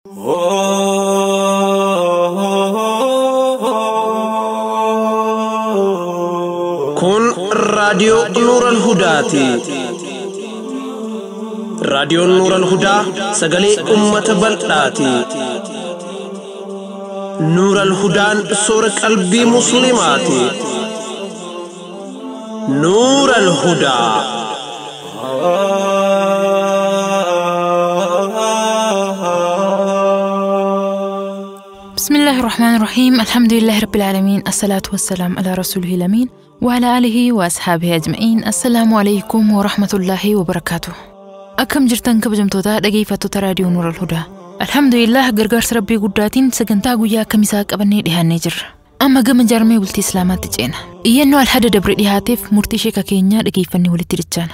kun raadiyoo Nuural Hudaati. Raadiyoon Nuural Hudaa sagalee ummata bal'aati. Nuural Hudaan soora qalbii musliimaati. Nuural Hudaa. بسم الله الرحمن الرحيم. الحمد لله رب العالمين، الصلاة والسلام على رسوله الأمين وعلى آله وأصحابه أجمعين. السلام عليكم ورحمة الله وبركاته. أكم جرتن كبجمتوتا دقيفتو راديو نور الهدى. الحمد لله غرغر ربي قداتين سجنتا قويا كمساك أبني ديها نجر أما قم جارمي ولتي إسلامات تجينا إيانو الحد دبر ديهاتف مرتشي ككينيا دقيفني ولتي رجان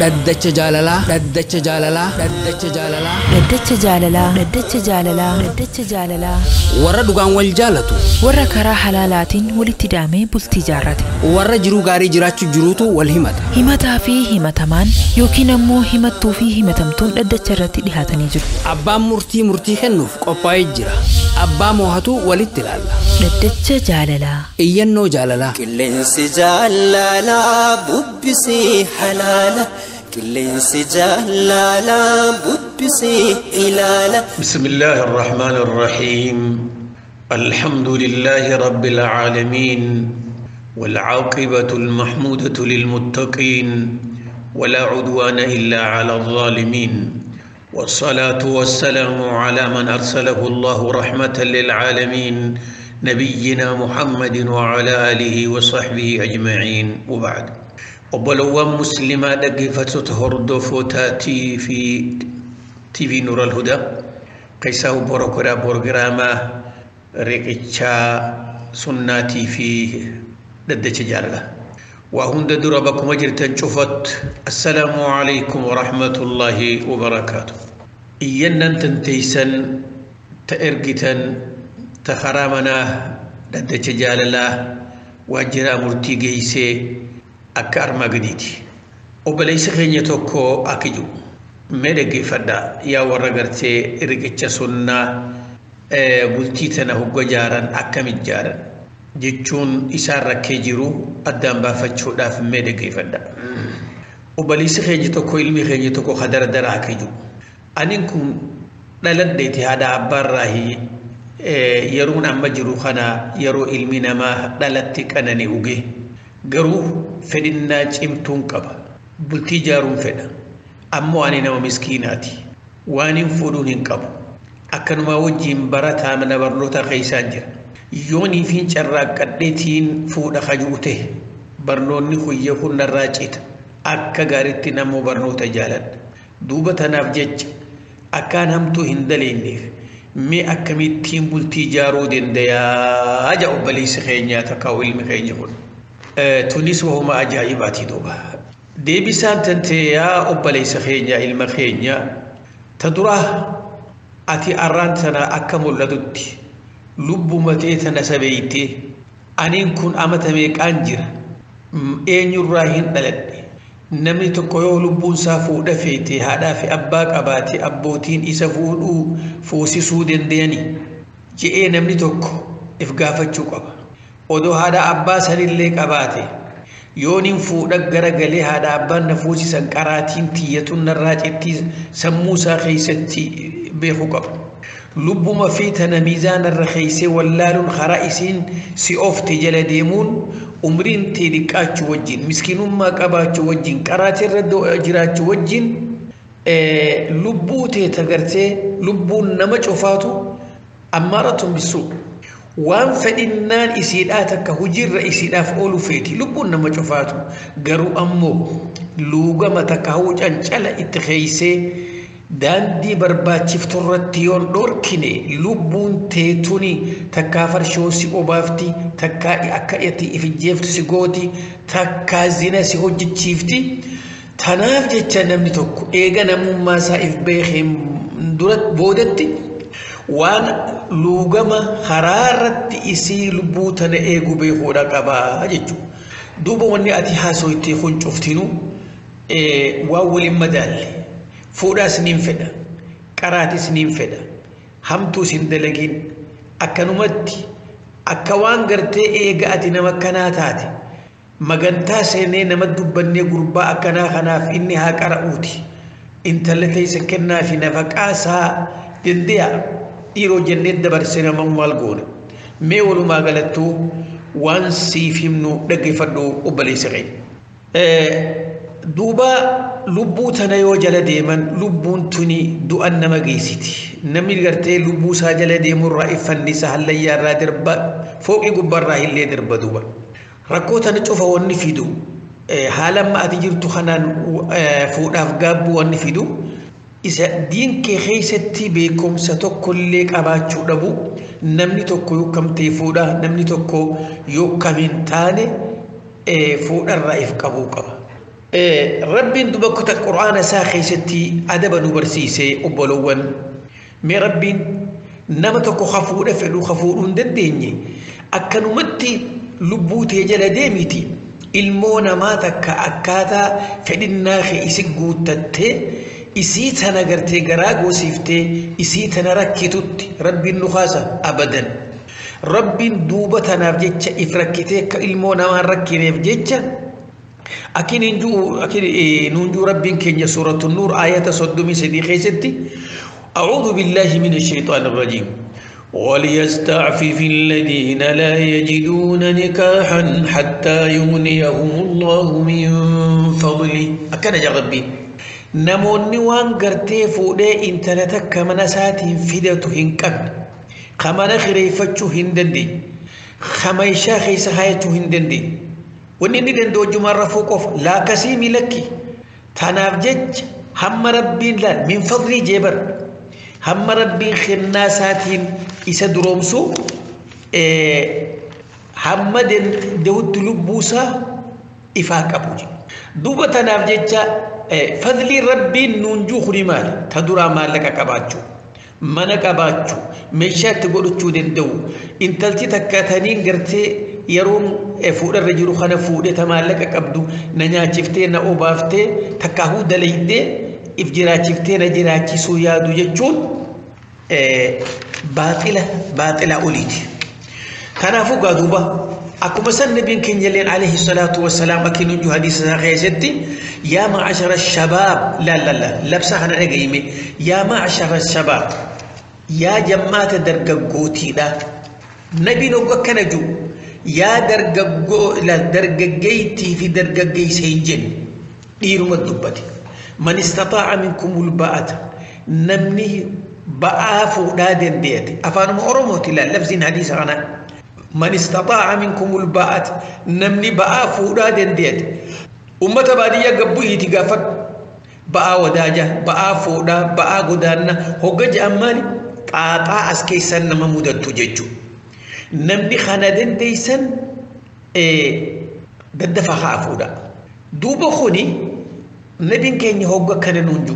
ددچ جاللا ددچ جاللا ددچ جاللا ددچ جاللا ددچ جاللا ددچ جاللا ورا دوغان ول جالتو ورا كرا حلالاتين ولتي دامي بولتي جارتي ورا جرو غاري جراچو جروتو ول همتا في همتمان يوكين امو همتو في همتمتون ددچ رتي ديهاتني جرو ابا مرتي خنوف قوباي جرا ابا موهتو ولت لالا ددچ جاللا اينو جاللا كلنس جاللا بوبسي حلالا كلنس جاللا بوبسي حلالا. بسم الله الرحمن الرحيم. الحمد لله رب العالمين والعاقبة المحمودة للمتقين ولا عدوان إلا على الظالمين والصلاة والسلام على من أرسله الله رحمة للعالمين نبينا محمد وعلى آله وصحبه أجمعين. وبعد وبلوان مسلمة دقيفة هردفوتاتي في تي في نور الهدى قيساه بروكرا بورغراما ريكيتشا سناتي في ددچ جالله وهند دربكم اجرتن شفت. السلام عليكم ورحمة الله وبركاته. إينن تنتيسن تأرقتن تخرامنا ددچ جالله واجرا مرتي جيسي أكار مغديتي وبليس خيني توكو أكيجو مدقي فدا يا ورغرتي رغچ سنة بلتيتنا هو جاران أكمل جاران جيتشون إسار ركيجرو أدام بافتشو داف مدقي فدا وبليس خيني توكو علمي خيني توكو خدر در أكيجو أنكم للديتي هذا عبار راهي يرون أما جرو خنا يرو علمي نما للتك أنني أوجي garuu fedhinnaa cimtuun qaba bultii jaaruun fedha ammoo ani nama miskiinaati waan hin fuudhuun hin qabu akkanuma wajjiin barataa mana barnoota keessaan jira yoonii fi carraaqqadheetiin fuudha kajuute barnoonni kuyya kunnarraa cita akka gaaritti namoo barnoota jaaladha duuba tanaaf jecha akkaan hamtuu hin daleenneef mee akkamittiin bultii jaaruu dandayaa ja obboleessi keenyaa takka ilmi keenya kun تونس وهم أجايباتي دوبا دي بسان تنتيا أبليس خينيا إلما خينيا تدراه أتي أرانتنا أكمل لدودي لب متيتنا سبيتي أنين كن أمتميك أنجر أين يراهن دلدي نمني تقويو لبون سافو دفيتي هذا في أباك أباتي أبوتين إسافو فوسي سودين دياني جئي نمني تقو إفقافة شوكبا odoo haadha abbaa sanillee qabaate yooniin fuudha garagalee haadha abbaan nafuusi san qaraatiin tiyyatuun narraa cittii sammuu isaa keessatti beeku qaba lubbuma fi tana miizaanarra keessee wallaaluun karaa isiin si ofte jala deemuun umriin tee dhiqqaachuu wajjin miskiinummaa qabaachuu wajjin qaraatirra jiraachuu wajjin lubbuu tee tagartee lubbuun nama cufaatu ammaaratun bisuu waan fedhinnaan isiidhaa takka hujirra isiidhaaf oolu feeti lubbuun nama cufaatu garuu ammoo luugama takka huu cancala itti keeysee daandii barbaachifturratti yoon dhorkine lubbuun teetuni takkaa farshoo si obaafti takkaa akka itti ifijjeeftu si gooti takkaa zina si hojjechiifti tanaaf jecha namni tokko eega namummaa isaa if beekeen durat boodatti waan luugama haraarratti isii lubbuu tana eegu beekuudha qabaa jechuudha. Duuba wanni ati haasoytee kun cuftinu waan waliin madaalle fuudhaa isiniin fedha qaraati isiniin fedha hamtuu isin dalagin akkanumatti akka waan gartee eega ati nama akkanaa taate magantaa seenee nama dubbannee gurbaa akkanaa kanaaf inni haa qara'uuti intala teessa kennaa fi nafaqaasaa dandee'a dhiiroo jennee dabarsee nama maal goona mee walumaa galattuu waan siif himnu dhaggeeffadhu obboleessa keenya duuba lubbuu tana yoo jala deeman lubbuun tuni du'an nama geessiti namni gartee lubbuu isaa jala deemurraa iffannisaa hallayyaa irraa darba fooqii gubbarraa illee darba duuba rakkoo tana cufa wanni fidu haala amma ati jirtu kanaan fuudhaaf gaabbuu wanni fidu isa diin kee keessatti beekumsa tokkollee qabaachuu dhabu namni tokko yoo kamtee fuudha namni tokko yoo kamin taane fuudharraa if qabuu qaba rabbiin dubakkota qur'aana isaa keessatti adaba nu barsiisee obbolowwan mee rabbiin nama tokko hafuudha fedhu hafuudhuu hin dandeenye akkanumatti lubbuu tee jala deemiti ilmoo namaa takka akkaataa fedhinnaa kee isi guuttattee isii tana gartee garaa goosiiftee isii tana rakkitutti rabbiin nu kaasa abadan rabbiin duuba tanaaf jecha if rakkitee akka ilmoo namaa rakkineef jecha akin nunjuu rabbiin keenya suuratu nuur ayata 33 keessatti أعوذ بالله من الشيطان الرجيم وليستعفف الذين لا يجدون نكاحا حتى يغنيهم الله من فضله أكن يا ربي نموني وان قرتي فودي انتنتا كمنا ساتين فيدتو هنكن خمنا خريفتشو هندندي خميشا خيسا هايتو هندندي ونين دندو جمار فوقف لا كسيمي لكي تنافجج هم ربين لا من فضلي جبر هم ربين خناساتين إسا درومسو هم دوت لبوسا إفاق أبوجي دوبة تنافجج فضلي ربين ننجو خريمال تدرى مالك كباتشو mana qabaachuu meeshaa itti godhachuu danda'u intalti takka taniin gartee yeroon fuudharra jiru kana fuudhee ta maallaqa qabdu na nyaachiftee na obaaftee takkaahuu dalaydee if jiraachiftee na jiraachisuu yaadu jechuun baaxila oliiti. Kanaafuu gaaduuba akkuma san nabiin keenya illeen alayhi salaatu wassalaam akkiin hojii hadiisa isaa keessatti yaa ma'ashara shabaab labsa kana dhagayime yaa ma'ashara shabaab yaa jammaata dargaggootiidha nabiin ogga akkana jiru yaa dargaggeeytii fi dargaggeeysa hin jenne dhiiruma dubbate man istataa'a minkumul ba'ata namni ba'aa fuudhaa dandeete afaanuma oromooti labsiin hadiisa kana من استطاع منكم الباءة نمني باء فودا دنديت أمة بادية قبوه تقافت باء وداجة باء فودا باء قدانا هقج أماني طاطا أسكيسان نما مدد تججو نمني خاندن ديسان ددفع خافودا دوبا خوني نبين كيني هقا كان ننجو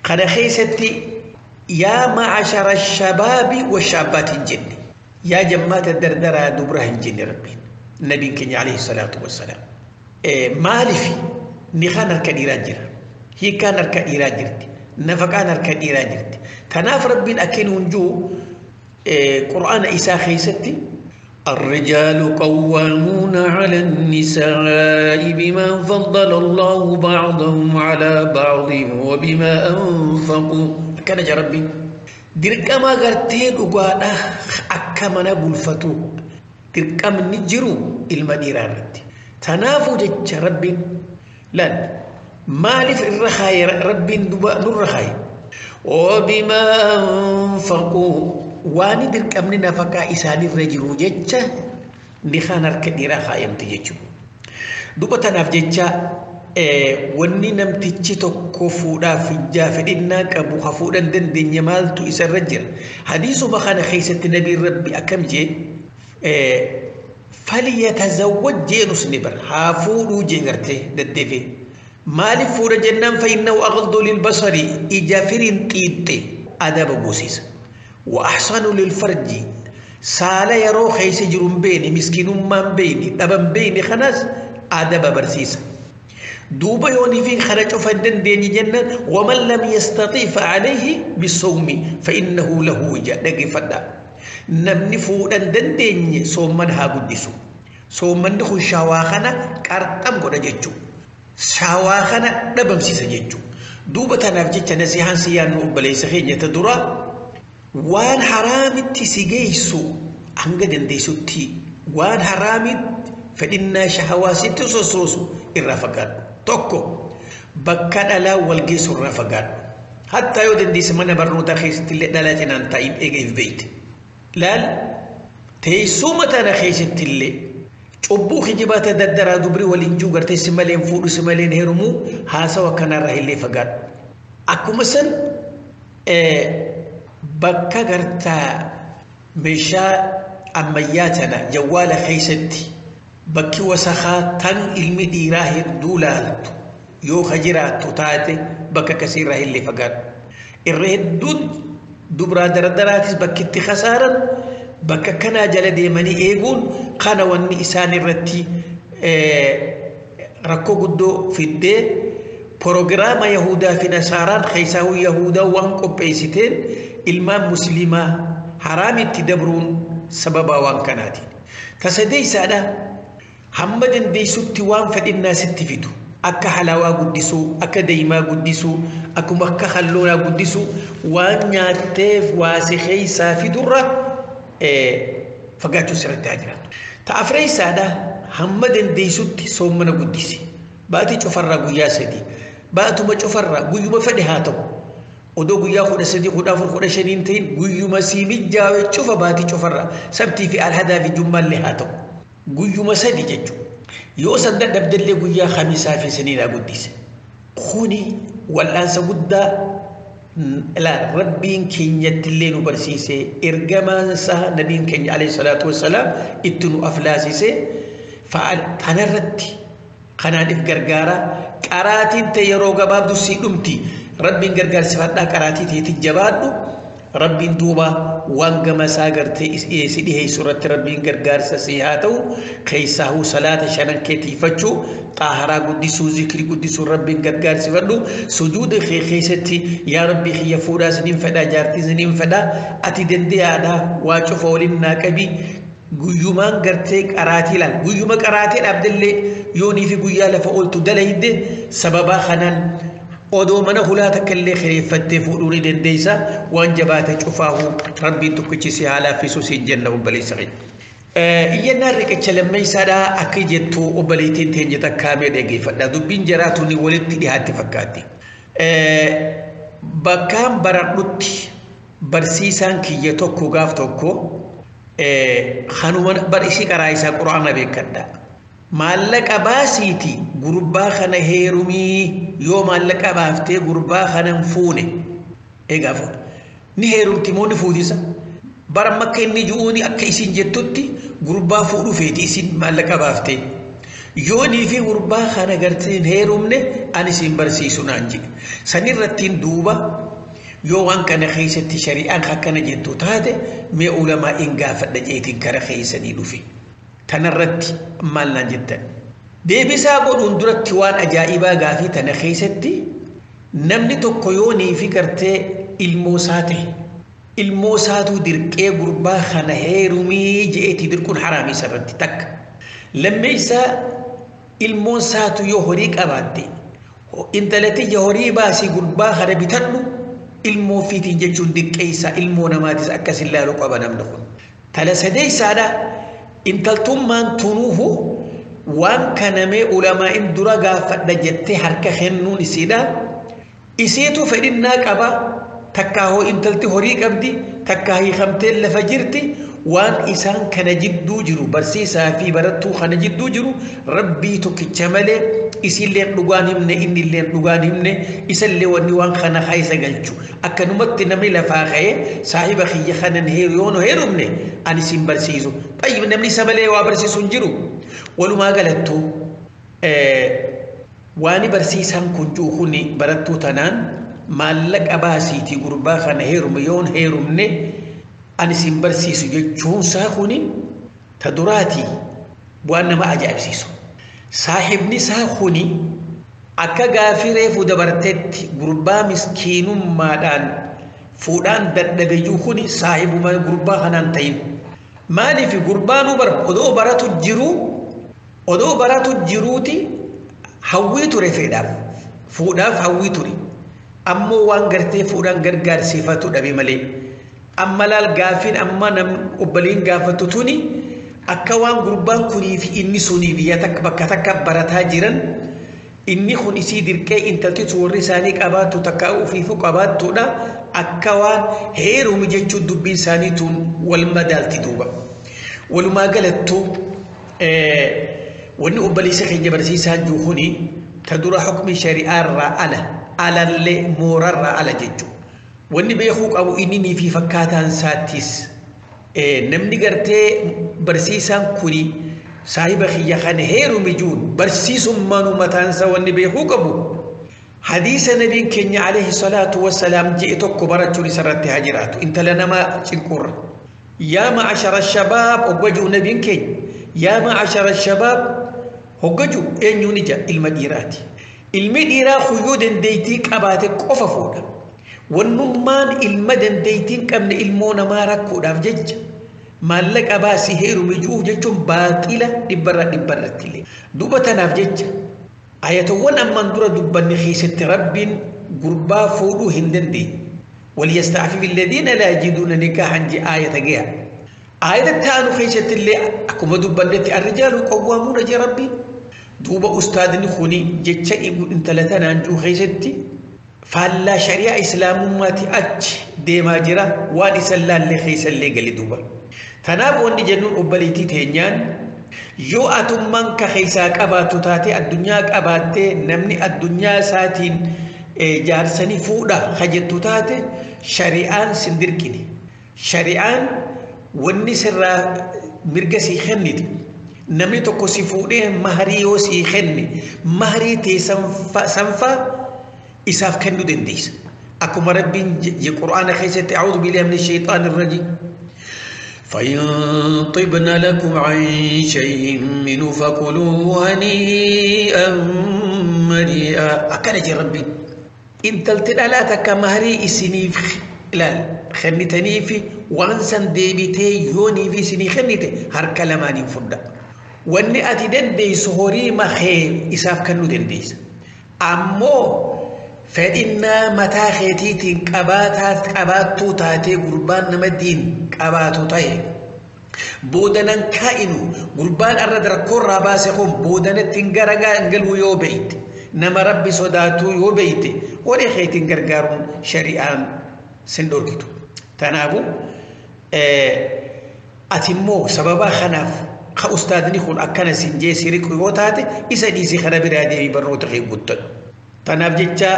خانا خيستي يا معشر الشباب والشابات الجنة يا جماعة الدردرة دبرها جن ربي النبي كني عليه الصلاة والسلام مالفي نخان الكديرات جرا هي كان الكديرات جرت نفقان الكديرات جرت تناف ربي أكين ونجو قرآن إساء خيستي الرجال قوامون على النساء بما فضل الله بعضهم على بعض وبما أنفقوا كان يا ربي dirqama gartee dhugaadha akka mana bulfatu dirqamni jiru ilma dhiiraa irratti tanaafuu jecha rabbiin lan maaliif irra kaaye rabbiin nurra kaaye wabima anfaquu waan dirqamni nafaqaa isaanirra jiru jecha ni kaan harka dhiiraa kaayamte jechuudha duba tanaaf jecha wanni namtichi tokko fuudhaaf ijaa fedhinnaa qabu hafuudhan dandeenya maaltu isarra jira hadiisuma kana keessatti nabiin rabbi akkam jee falyatazawwaj jeenus ni bar haa fuudhuu jee gartee daddeefee maaliif fuudha jennaan fa'innahu aghaddu lilbasari ija firiin xiixxe adaba goosiisa wa ahsanu lilfarji saala yeroo keessa jiru hin beekne miskiinummaa hin beekne dhaban beekne kanaas adaba barsiisa دوبا يوني في خرج فدن ديني جنة ومن لم يستطيع فعليه بالصوم فإنه له وجاء دقي فدا نمني فودن دن ديني صومن ها قدسو صومن دخل شواخنا كارتم قد جيجو شواخنا نبم سيسا جيجو دوبا تنافجي نسيحان سيان نقبلي سخين يتدرا وان حرامت سيجيسو عنقد ديسو تي وان حرامت فإن شهواسي تسوسوسو الرفقات توكو بكاد لا والجيس الرفقات حتى يودن دي سمنا برنوتا خيست اللي دلاتين عن تايم ايجي في بيت لال تيسو متانا خيست اللي أبو خجبات ددرا دبري والإنجو غرتي سمالين فورو سمالين هيرمو هاسا وكنا راهي اللي فقات أكو مثل بكا غرتا مشا أمياتنا جوال خيستي بكي وسخا تن علمي ديراه دولالت يو خجرات تاتي بكا كسير راهي اللي فقات الرهدود دبرا دردراتيس بكي اتخسارا بكا كنا جل ديماني ايقون قانا واني إساني رتي ركو قدو في الدي بروغرام يهودا في نصاران خيساو يهودا وانكو بيستين المام مسلمة حرام تدبرون سببا وانكناتي تسدي سادا حمدن دي ستي وان فدنا ستفيدو أكا حلاوا قدسو أكا ديما قدسو أكو مكا خلونا قدسو وان ناتيف واسخي سافي درة فقاتو سرد هاجرات تأفري سادا حمدن دي ستي صومنا قدسي باتي چفرّا قويا سدي باتو ما چفرّا قويو ما فدي هاتو ودو قويا خود سدي خود أفر خود شنين تين قويو ما سيمي جاوي چفا باتي چفرّا سبتي في الهدا في جمال لهاتو قويو ما سدي ججو يو صدق دبدل لي قويا خميسا في سنين قدس خوني والآنسا قد لا ربين كينيا تلين برسيسي إرقما سا نبين كينيا عليه الصلاة والسلام اتنو أفلاسيسي فعل تنرتي خنادف غرغارا قراتين تيرو غباب دوسي دمتي ربين غرغار سفادا قراتي تي جبادو ربين دوبا وانغ مساغرتي سيدي هي سوره ربين غرغار سسياتو كيساو صلاه شنن كتي فچو طاهرا قدسو ذكر قدسو ربين غرغار سفدو سجود خيختي يا ربي خي فودا سنين فدا جارتي سنين فدا اتي دندي ادا واچو فولنا كبي guyyumaan gartee qaraatii laal guyyuma qaraatii dhabdallee yoonii fi guyyaa lafa ooltu dalayde sababa kanaan odoo mana hulaa takkallee khireeffattee fuudhuu ni dandeessa waan jabaate cufaahu rabbiin tokkichi si haa laaffisu siin jenna obboleessa keenya iyyannaa riqicha lammeessaadhaa akka jettu obboleettiin teenya takkaamee dhageeffadha dubbiin jaraatu ni walitti dhiyaatti fakkaatti bakkaan baradhutti barsiisaan kiyya tokko gaaf tokko خانوما برئيسي كرايسا قرآن بيكدا مالك باسيتي غربا خنا هيرومي يو مالك بافتي غربا خنا فوني ايغافو ني هيروم تيمون فوديسا بار مكه ني جوني اكيسين جتوتي غربا فودو فيتي سين مالك بافتي يوني في غربا خنا غرتين هيروم ني اني سين برسيسو نانجي سنيرتين دوبا يوان كان خيسة شريعة خكنا جنتو تاده مي علماء إنقا فدجيت كر خيسة ندوفي تنرت مالنا جدا دي بسابون اندرت وان أجائبا غافي تنخيستي نمني تقيوني فكرتي الموساتو دركي قربا خنهيرمي جئتي دركون حرامي سرتي تك لما يسا الموساتو يهوريك أبادي انتلتي يهوري باسي قربا خربتنو ilmoo fiitiin jechuun diqqeessa ilmoo namaatis akkas ilaaluu qaba namni kun tala sadeessaadha intaltummaan tunuuhu waan kanamee ulamaa'in dura gaafadha jettee harka kennuun isiidha isiitu fedhinnaa qaba takkaa hoo intalti horii qabdi takkaa hiikamtee lafa jirti waan isaan kana jidduu jiru barsiisaa fi barattuu kana jidduu jiru rabbii tokkicha malee isilleen dhugaan himne innilleen dhugaan himne isallee wanni waan kana haysa galchu akkanumatti namni lafaa ka'ee saahiba kiyya kanan yoonu heerumne ani sin barsiisu tayyib namni isa malee waa barsiisu hin jiru walumaa galattu waani barsiisaan kun juukuni barattuu tanaan maallaqa baasiitii gurbaa kana heerume yoon heerumne ani sin barsiisu jechuun saa kuni ta duraatii waan nama ajaa'ibsiisu saahibni saa kuni akka gaafiree fudabartetti gurbaa miskiinummaadhaan fuudhaan dadhabejuu kuni saahibuma gurbaa kanaan ta'in maaliif gurbaanu odoo baratu jiruuti hawwii ture fuudhaaf hawwii ture ammoo waan gartee fuudhaan gargaarsiifatu dhabe malee amma laal gaafiin amma obbaliin gaafatu tuni akka waan gurbaan kunii fi inni sunii biyya takka bakka takka barataa jiran inni kun isii dirqee intalti warri isaanii qabaattu takka ofiifu qabaattuudha akka waan heerumi jechuun dubbiin isaanii tun wal madaalti duuba walumaa galattu wanni obbaliisa keenya barsiisaa jiru kuni tadura hukmi shari'aarraa alallee moorarraa ala jechuudha wanni beekuu qabu inni fi fakkaataan saattis namni gartee barsiisaan kuni saahiba kiyya kan heerumi juun barsiisummaan ummataansa wanni beekuu qabu hadiisa nabiin keenya alayhi salaatu wassalaam ji'e tokko barachuun isarratti haa jiraatu intala nama cinqurra yaa ma'ashara shabaab hoggaju nabiin keenya yaa ma'ashara shabaab hoggaju eenyuun ija ilma dhiiraati ilmi dhiiraa huyyuu dandeeytii qabaate qofa fuudha wannummaan ilma dandeeytiin qabne ilmoo namaa rakkuudhaaf jecha maallaqa baasii heerumi ju'uuf jechuun baaxila dhibbarratti illee duuba tanaaf jecha ayatowwan amman dura dubbanni keessatti rabbiin gurbaa fuudhuu hin dandeenye waliyasta'fif alladhiina laa yajiduuna nikaahan je ayata gaya ayata taanu keessatti illee akkuma dubbannetti arrijaalu qawwaamuuna je rabbiin duuba ustaadni kuni jecha intala tanaan jiru keessatti faallaa shari'aa islaamummaati achi deemaa jira waan isan laallee keessallee gali duuba tanaaf wanni jennuun obbaliitii teenyaan yoo atummaan ka keessaa qabaatu taate addunyaa qabaattee namni addunyaa isaatiin jaarsanii fuudha hajjettu taate shari'aan sin dirqine shari'aan wanni sirraa mirga sii kenniti namni tokko si fuudhee maharii yoo sii kenne maharii tee sanfaa isaaf kennuu dandeessa akkuma rabbiin qur'aana keessatti a'uudhu billahi minash shayxaanir rajiim فإن طبن لكم عن شيء منه فكلوا هنيئا مريئا أكنج ربي إن تلتلالاتك مهري إسنيف لا خنتني في وانسان ديبتي يوني في سني خنتي هر كلماني فردا واني أتدن دي سهوري ما خير إساف كنو دن ديس أمو فإن متى خيتيتين قباتو تاتي قربان نمدين قباتو تاي بودنان كائنو قربان أرد ركور راباسكم بودنان تنقرقا انقلو يو بيت نما ربي صداتو يو بيت ولي خيتين قرقارون شريعان سندور كتو تنابو أتمو سببا خناف خا أستاذني خون أكنا سنجي سيريكو يوتاتي إسا ديسي خنابي رادي برنو تخيب قدن tanaaf jecha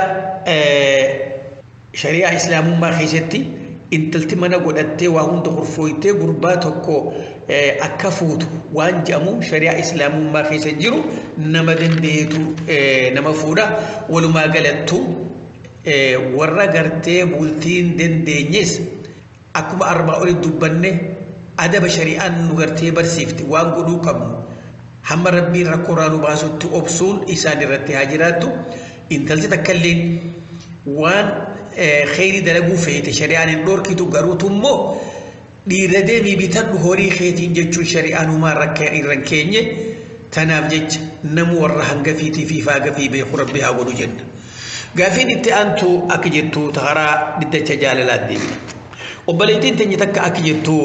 shari'aa islaamummaa keessatti intalti mana godhattee waa hunda hurfooytee gurbaa tokko akka fuutu waan jedhamu shari'aa islaamummaa keessa jiru nama dandeetu nama fuudha walumaa galattu warra gartee bultiin dandeenyes akkuma arbaa oli dubbanne adaba shari'aan nu gartee barsiifti waan godhuu qabnu hamma rabbiin rakkoorraa nu baasutti obsuun isaan irratti haa jiraattu intalti takkalleen waan khayri dalaguu feete shari'aan hin dhorkitu garuutummoo dhiira deemii bitadhu horii keetiin jechuun shari'aan humaan rakkeen irran keenye tanaaf jecha namu warra hangafiitii fi faagafii beeku rabbi haa godhu jenna gaafiin itti aantu akka jettu taharaa diddacha jaalalaat deemina obboleettiin teenya takka akka jettu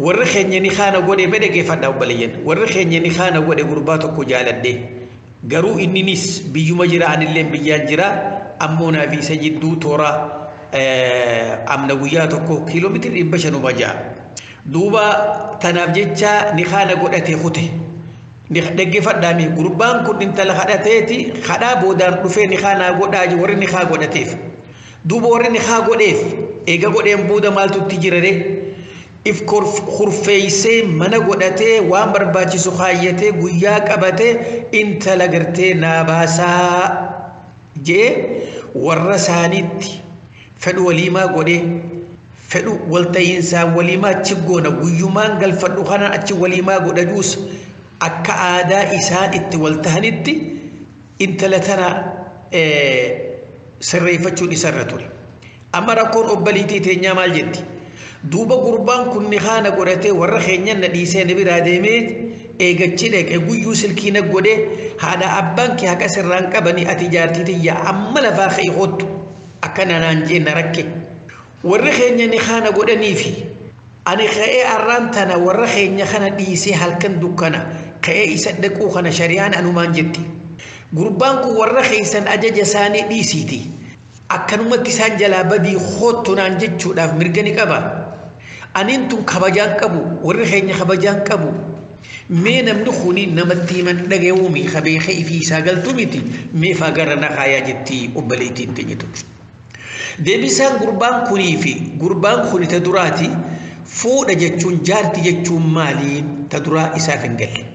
warri keenya ni kaana godhe bedhe geeffadha obboleeyyan warri keenya ni kaana godhe gurbaa tokko jaaladhe garuu inninis biyyuma jira anillee biyyaan jira ammoo naaf isa jidduu toora amna guyyaa tokko kiiloomeetira 500 ja'a duuba tanaaf jecha ni kaana godhate kute ni dhaggeeffadhaami gurbaan kun intala kadhateeti kadhaa boodaan dhufee ni kaana godhaa warri ni kaa godhateef duuba warri ni kaa godheef eega godheen booda maaltutti jirare if khurfeysee mana godhatee waan barbaachisu kaayyatee guyyaa qabatee intala gartee naabaasaa jee warra saanitti fedhu waliimaa godhee fedhu walta'iinsaa waliimaa achi goona guyyumaan galfadhu kanaan achi waliimaa godhajuus akka aadaa isaan itti waltahanitti intala tana sirreeffachuun isarra ture. Amma rakkoon obbaliitii teenyaa maal jetti? Duuba gurbaan kun ni haana godhatee warra keenyan na dhiisee na biraa deemee eegachi dhaqe guyyuu silkii na godhee haadha abbaan kee haqa sirraan qabanii ati jaartii tiyya amma lafaa ka'e hottu akkana naan jee na rakke. Warri keenya ni haana godhaniifi ani ka'ee arraan tana warra keenya kana dhiisee halkan dukkana ka'ee isa dhaquu kana shari'aan anumaan jetti. Gurbaan kun warra keessan ajaja isaanii dhiisiiti. Akkanumatti isaan jalaa badii hottu naan jechuudhaaf mirga ni qaba. Aniin tun kabajaan qabu warri keenya kabajaan qabu. Mee namni kuni namatti himan dhaga'uumi kabeeka ifii isaa galtu miti mee fagara na kaayaa jetti obbaleettiin teenyitu. Deebisaan gurbaan kunii fi gurbaan kuni ta duraati fuudha jechuun jaarti jechuun maaliin ta duraa isaaf hin galle.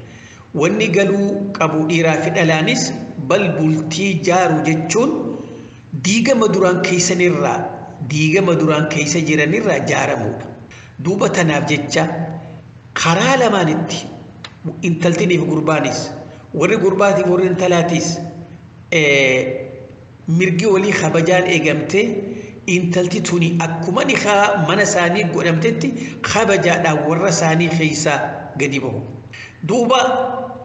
Wanni galuu qabu dhiiraa fi dhalaanis balbultii jaaru jechuun diigama duraan keessa jiranirraa jaaramuudha. Duuba tanaaf jecha karaa lamaanitti intaltiniif gurbaanis warri gurbaatiif warri intalaatiis mirgi walii kabajaan eegamte intalti tuni akkuma nikaa mana isaanii godhamtetti kabajaadhaan warra isaanii keessaa gadi bahu. Duuba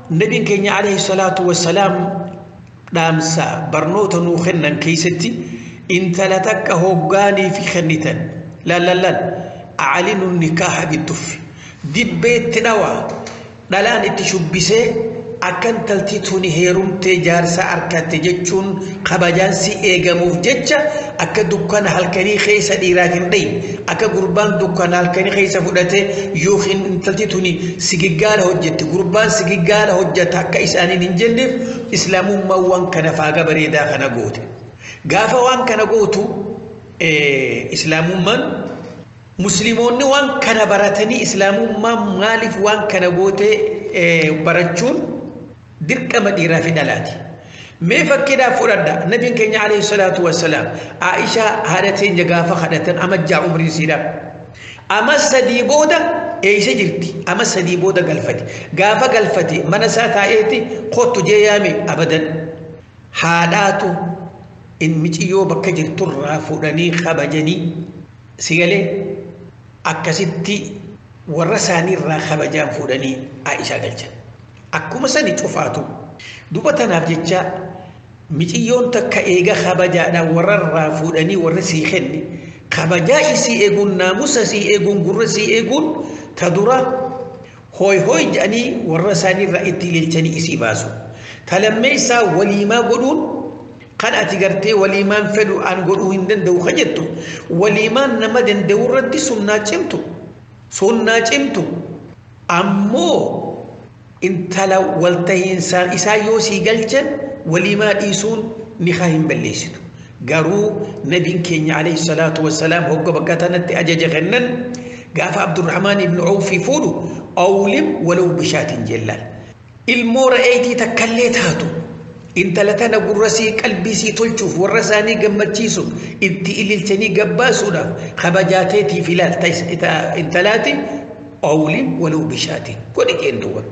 nabiin keenya alayhi salaatu wassalaam dhaamsa barnoota nuu kennan keessatti intala takka hoggaanii fi kennitan laallallaan acalinu nikaaha bidduffi dibbeetti dhawaa dhalaan itti shubbisee akka intalti tuni heerumtee jaarsa harkatte jechuun kabajaan si eegamuuf jecha akka dukkana halkanii keessa dhiiraat hin dhayin akka gurbaan dukkana halkanii keessa fudhatee yookiin intalti tuni sigiggaala hojjette gurbaan sigiggaala hojjeta akka isaaniin hin jenneef islaamummaan waan kana faaga bareedaa kana goote. Gaafa waan kana gootu islaamummaan musliimoonni waan kana baratanii islaamummaan maaliif waan kana goote barachuun dirqama dhiiraa fi dhalaati. Mee fakkiidhaaf fudhadha nabiin keenya alayhi salaatu wassalaam Aishaa haadha teenya gaafa kadhatan amajjaa umrii siidhaaf. Ama sadii booda eeysa jirti ama sadii booda galfate gaafa galfate mana isaa taa'eeti kottu jee yaame abadan haadhaatu in miciyyoo bakka jirturraa fuudhanii kabajanii sigalee akkasitti warra isaaniirraa kabajaan fuudhanii Aishaa galchan. Akkuma sani cufaatu duba tanaaf jecha miciyyoon takka eega kabajaadhaan warrarraa fuudhanii warra sii kenne kabajaa isii eeguun naamusa sii eeguun gurra sii eeguun ta dura hooy hooy jedhanii warra isaaniirraa itti ililchanii isii baasu. Ta lammeessaa waliimaa godhuun kan ati gartee waliimaan fedhu aan godhuu hin danda'u ka jettu waliimaan nama danda'u irratti sunnaa cimtu ammoo intala waltahiinsaan isaa yoo sii galchan waliimaa dhiisuun nikaa hin balleessitu. Garuu nabiin keenya alayhi salaatu wassalaam hogga bakka tanatti ajaja kennan gaafa Abdurrahmaan ibn Awfi fuudhu awlim walaw bishaatin jellaan ilmoo ra'eetii takkallee taatu intala tana gurra sii qalbii sii tolchuuf warra isaanii gammachiisuuf itti ililchanii gabbaasuudhaaf kabajaateetiif ilaalta intalaati awlim walaw bishaatin godhi qeenduwwan.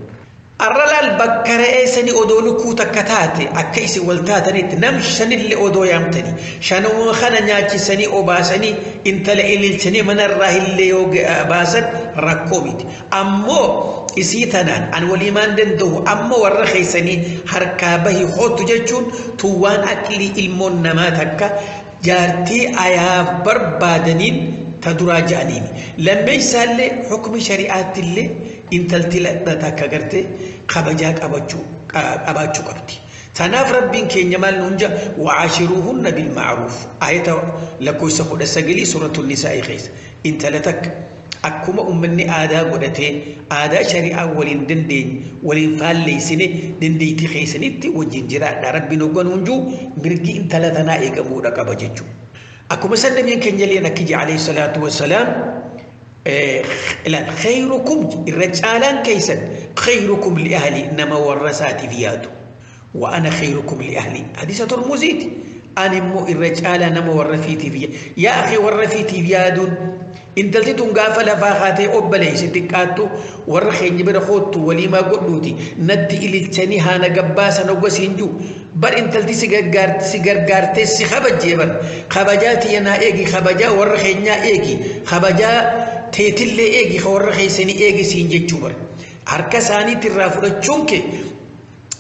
Arralaal bakka re'ee sanii odoo lukkuu takka taate akka isin wal taatanitti nam shanillee odoo yaamtanii shanuma kana nyaachisanii obaasanii intala ililchanii manarraa illee yoo baasan rakkoo miti. Ammoo isii tanaan an waliimaan danda'u amma warra keessanii harkaa bahi hootu jechuun tuwwaan aqlii ilmoon namaa takka jaartii ayaaf barbaadaniin ta duraa ja'aniini. Lammeessaallee hukmi shari'aattillee intalti ladhata akka gartee kabajaa qabaachuu qabdi. Tanaaf rabbiin keenya maal nuun jedha wa'ashiruuhunna bilma'ruuf ayata lakkoofsa 19 suuratul nisaa keessa intala takka akkuma ummanni aadaa godhatee aadaa shari'aa waliin dandeenye waliin faalleessine dandeettii keessanitti wajjin jiraadha rabbiin hogganuun jiru mirgi intala tanaa eegamuudha qaba jechuudha. Akkuma san nabiin keenya leen akki alayhi salaatu wassalaam خيركم الرجالان كيسن خيركم لأهلي إنما ورثاتي فياتو وأنا خيركم لأهلي حديثة المزيد أنا مو الرجال أنا مو ورفيتي في يا أخي ورفيتي بيادون إن تلتون قافلة فاخاتي أبلي ستكاتو ورخي جبر خوتو ولي ما قلوتي ندي إلي التاني هانا قباسا نوغسينجو بر إن تلتي سيغرغارتي سيخبجي بر خبجاتي ينا إيجي خبجا ورخي نا إيجي خبجا تيتل إيجي ورخي سني إيجي سينجي بر harka isaaniitti irraa fudhachuun kee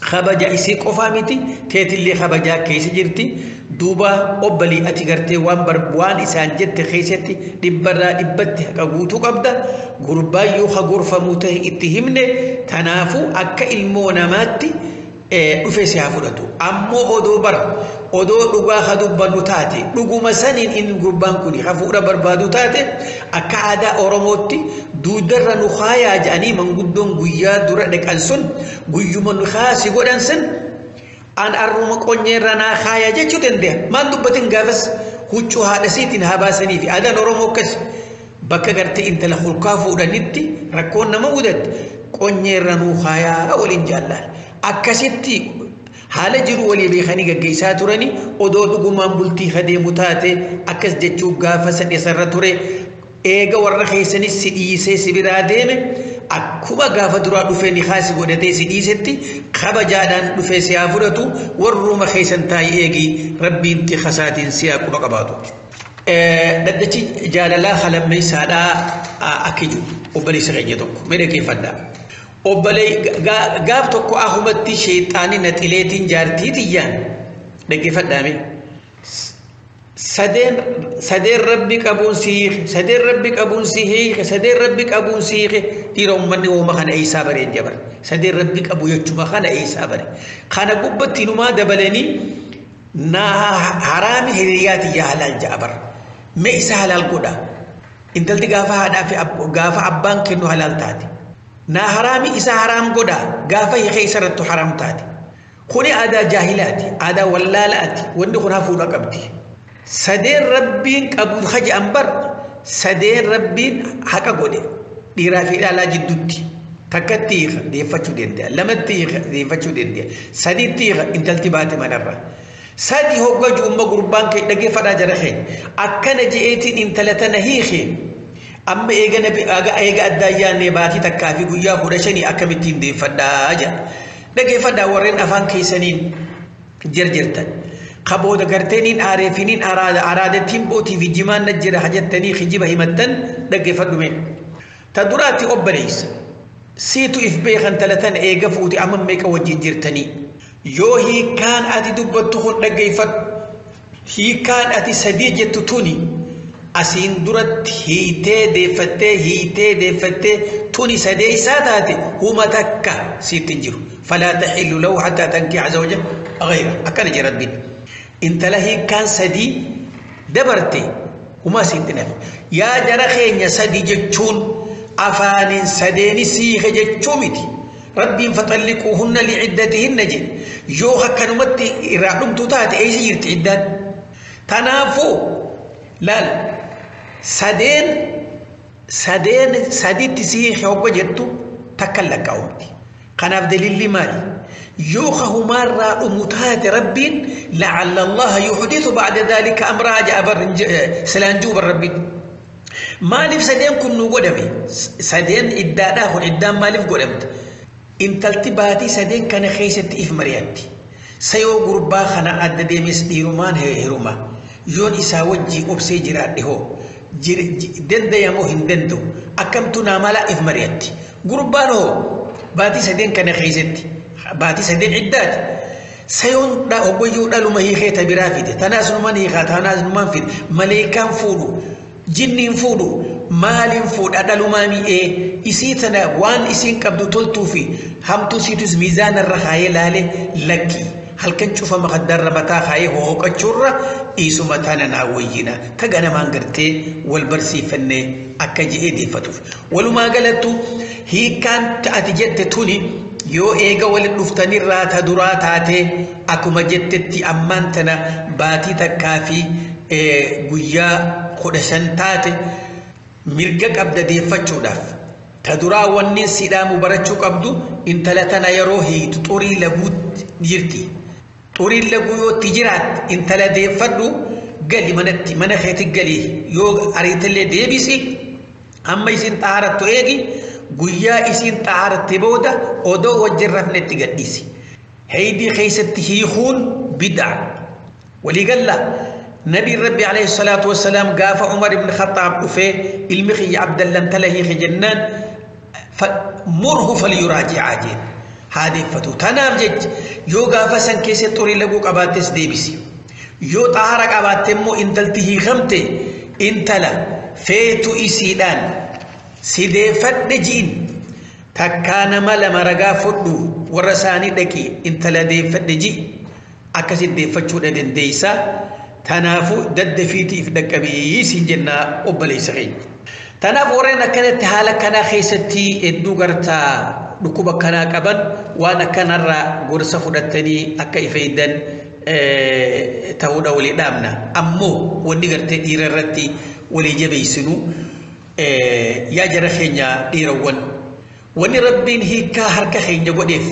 kabaja isii qofaa miti teetillee kabajaa keessa jirti duuba obbalii ati gartee waan isaan jette keessatti dhibbarraa dhibbatti haqa guutuu qabda gurbaan yoo hagorfamuu ta'e itti himne tanaafuu akka ilmoo namaatti dhufe si haa fudhatu ammoo odoo dhugaa ha dubbannu taate dhuguma saniin inni gurbaan kun hafuudha barbaadu taate akka aadaa oromootti duudarra nu khaayaa jedhanii manguddoon guyyaa dura dhaqan sun guyyuma nu khaasi godhan sun an arruma qonyeerra naa khaayaa jechuu danda'a maan dubbatin gaafas huccuu haadha siitiin haa baasanii fi aadaan oromoo akkas bakka gartee intala hulkaa fuudhanitti rakkoon nama mudatti qonyeerra nu khaayaa waliin jaallaan akkasitti haala jiru walii beekanii gaggeessaa turani odoo dhugumaan bultii hadeemu taate akkas jechuu gaafa sadheessarra ture eega warra keessanis si dhiisee si biraa deeme akkuma gaafa duraa dhufee ni haasi godhatee si dhiisetti kabajaadhaan dhufee si haa fudhatu warruma keessan taa'ee eegi rabbiin xiqqasaatiin si haa quba qabaatu. Daddachi jaalalaa halammeessaadhaa akka jiru obboleessa keenya tokko mee dhaggeeffadhaa. Obbolee gaaf tokko ahumatti sheexaanii naxileetiin jaartii tiyyaan dhaggeeffadhaame. Sadeen rabbi qabuun siiqe dhiira uummanni hooma kana eessaa bareen jabar sadeen rabbi qabu jechuma kana eessaa bare kana gubbatti numaa dabalanii naa haraami hiriyaati yaa halaal ja'abar mee isa halaal godha intalti gaafa haadhaa fi gaafa abbaan kennu halaal taate naa haraami isa haraam godha gaafa hiikee isarrattu haraam taate kuni aadaa jaahilaati aadaa wallaalaati wanni kun hafuudha qabdi. Sadeen rabbiin qabu haji ambar sadeen rabbiin haqa godhe dhiiraa fi dhalaa jidduutti takkatti hiika deeffachuu danda'a lamatti hiika deeffachuu danda'a sadiitti hiika intalti baate manarra sadi hoggaju umma gurbaan kee dhaggeeffadhaa jara kee akkana je'eetiin intala tana hiike amma eega addaayyaannee baatii takkaa fi guyyaa 15 akkamittiin deeffadhaa jedha dhaggeeffadhaa warreen afaan keessaniin jirtan. خبود كرتين عارفين أرادتهم بوتي في جمان نجر حاجتني خجيبه متن دق فدمين تدراتي أبريس سيتو إفبيخن تلتن إيقا فوتي أمام ميكا وجي جرتني يو هي كان أتي دبتخل دق فد هي كان أتي سديجة توني أسين درت هيتي دي فتي توني سدي ساداتي هما تكا سيتنجرو فلا تحل له حتى تنكح زوجه غيره أكان جرد بين انت لهي كان سدي دبرتي وما سيدنا يا جرخين يا سدي جتشون أفان سديني سيخ جتشومتي ربي فطلقوهن لعدتهن جن يوها كانوا متي إرادم توتات أي سيرت عدات تنافو لا سدين تسيخ يوكو جتو تكلك أمتي قناف دليل مالي يوخه مرة أمتات رب لعل الله يحدث بعد ذلك أمرها جابر سلانجوب الرب مالف سدين كنو قدمي سدين إداده إدام مالف قدمت إن تلتباتي سدين كان خيست إف مرياتي سيو قربا خنا أدى ديمس ديرومان هيروما يون إسا وجي أبسي جراد هو دند يمو هندندو أكمتنا مالا إف مرياتي قربان هو باتي سدين كان خيستي باتي سدين عداد سيون دا أبويو دا لما هي خيطة برافيدة تناس نمان هي خاطة تناس نمان فيد ملائكان فودو جنين فودو مالين فود أدا لما مي إسيتنا وان إسين كبدو تلتو في هم تسيتوز ميزان الرخاية لالي لكي هل كان شوفا مقدر ربطا خاية هو كتشورة إيسو متانا ناوينا تغانا مانغرتي والبرسي فني أكاجي دي فتوف ولما قالتو هي كانت أتجد توني yoo eega wal dhuftanii raata duraa taate akkuma jettetti ammaan tana baatii takkaa fi guyyaa 15 taate mirga qabda deeffachuudhaaf ta duraa wanni sidaamu barachuu qabdu intala tana yeroo hiitu xurii laguu jirti أريد لقو تجرات إنت لدي فدو قال من خيت قالي يو أريد اللي ديبسي أما يسين تعارت تيجي قويا يسين تعارت تبودا أدو وجرف نتقديسي هيدي خيست هيخون بدع ولقال نبي ربي عليه الصلاة والسلام قاف عمر بن الخطاب وفي المخي عبد الله تلهي خجنان فمره فليراجع عاجل هذه فتو تنام جج يو قاف سن كيسي طوري لقو قباتس ديبسي يو طهارك قباتمو انتلتهي خمتي انتلا فيتو إسيدان سيدي فدجين تكان مالا مرقا فدو ورساني دكي انتلا دي فدجي أكسي دي فتشو دين ديسا تنافو دد فيتي فدك بي سنجنا أبلي سغي تنافو رينا كانت حالا كان خيستي ادو غرتا دكوبا كان قبن وانا كان را غرسا فدتني أكا إفيدن تهودا ولي دامنا أمو وني غرتي ديررتي ولي جبي سنو يا جرخينيا ديروان وني ربين هيكا هركا خينيا وديف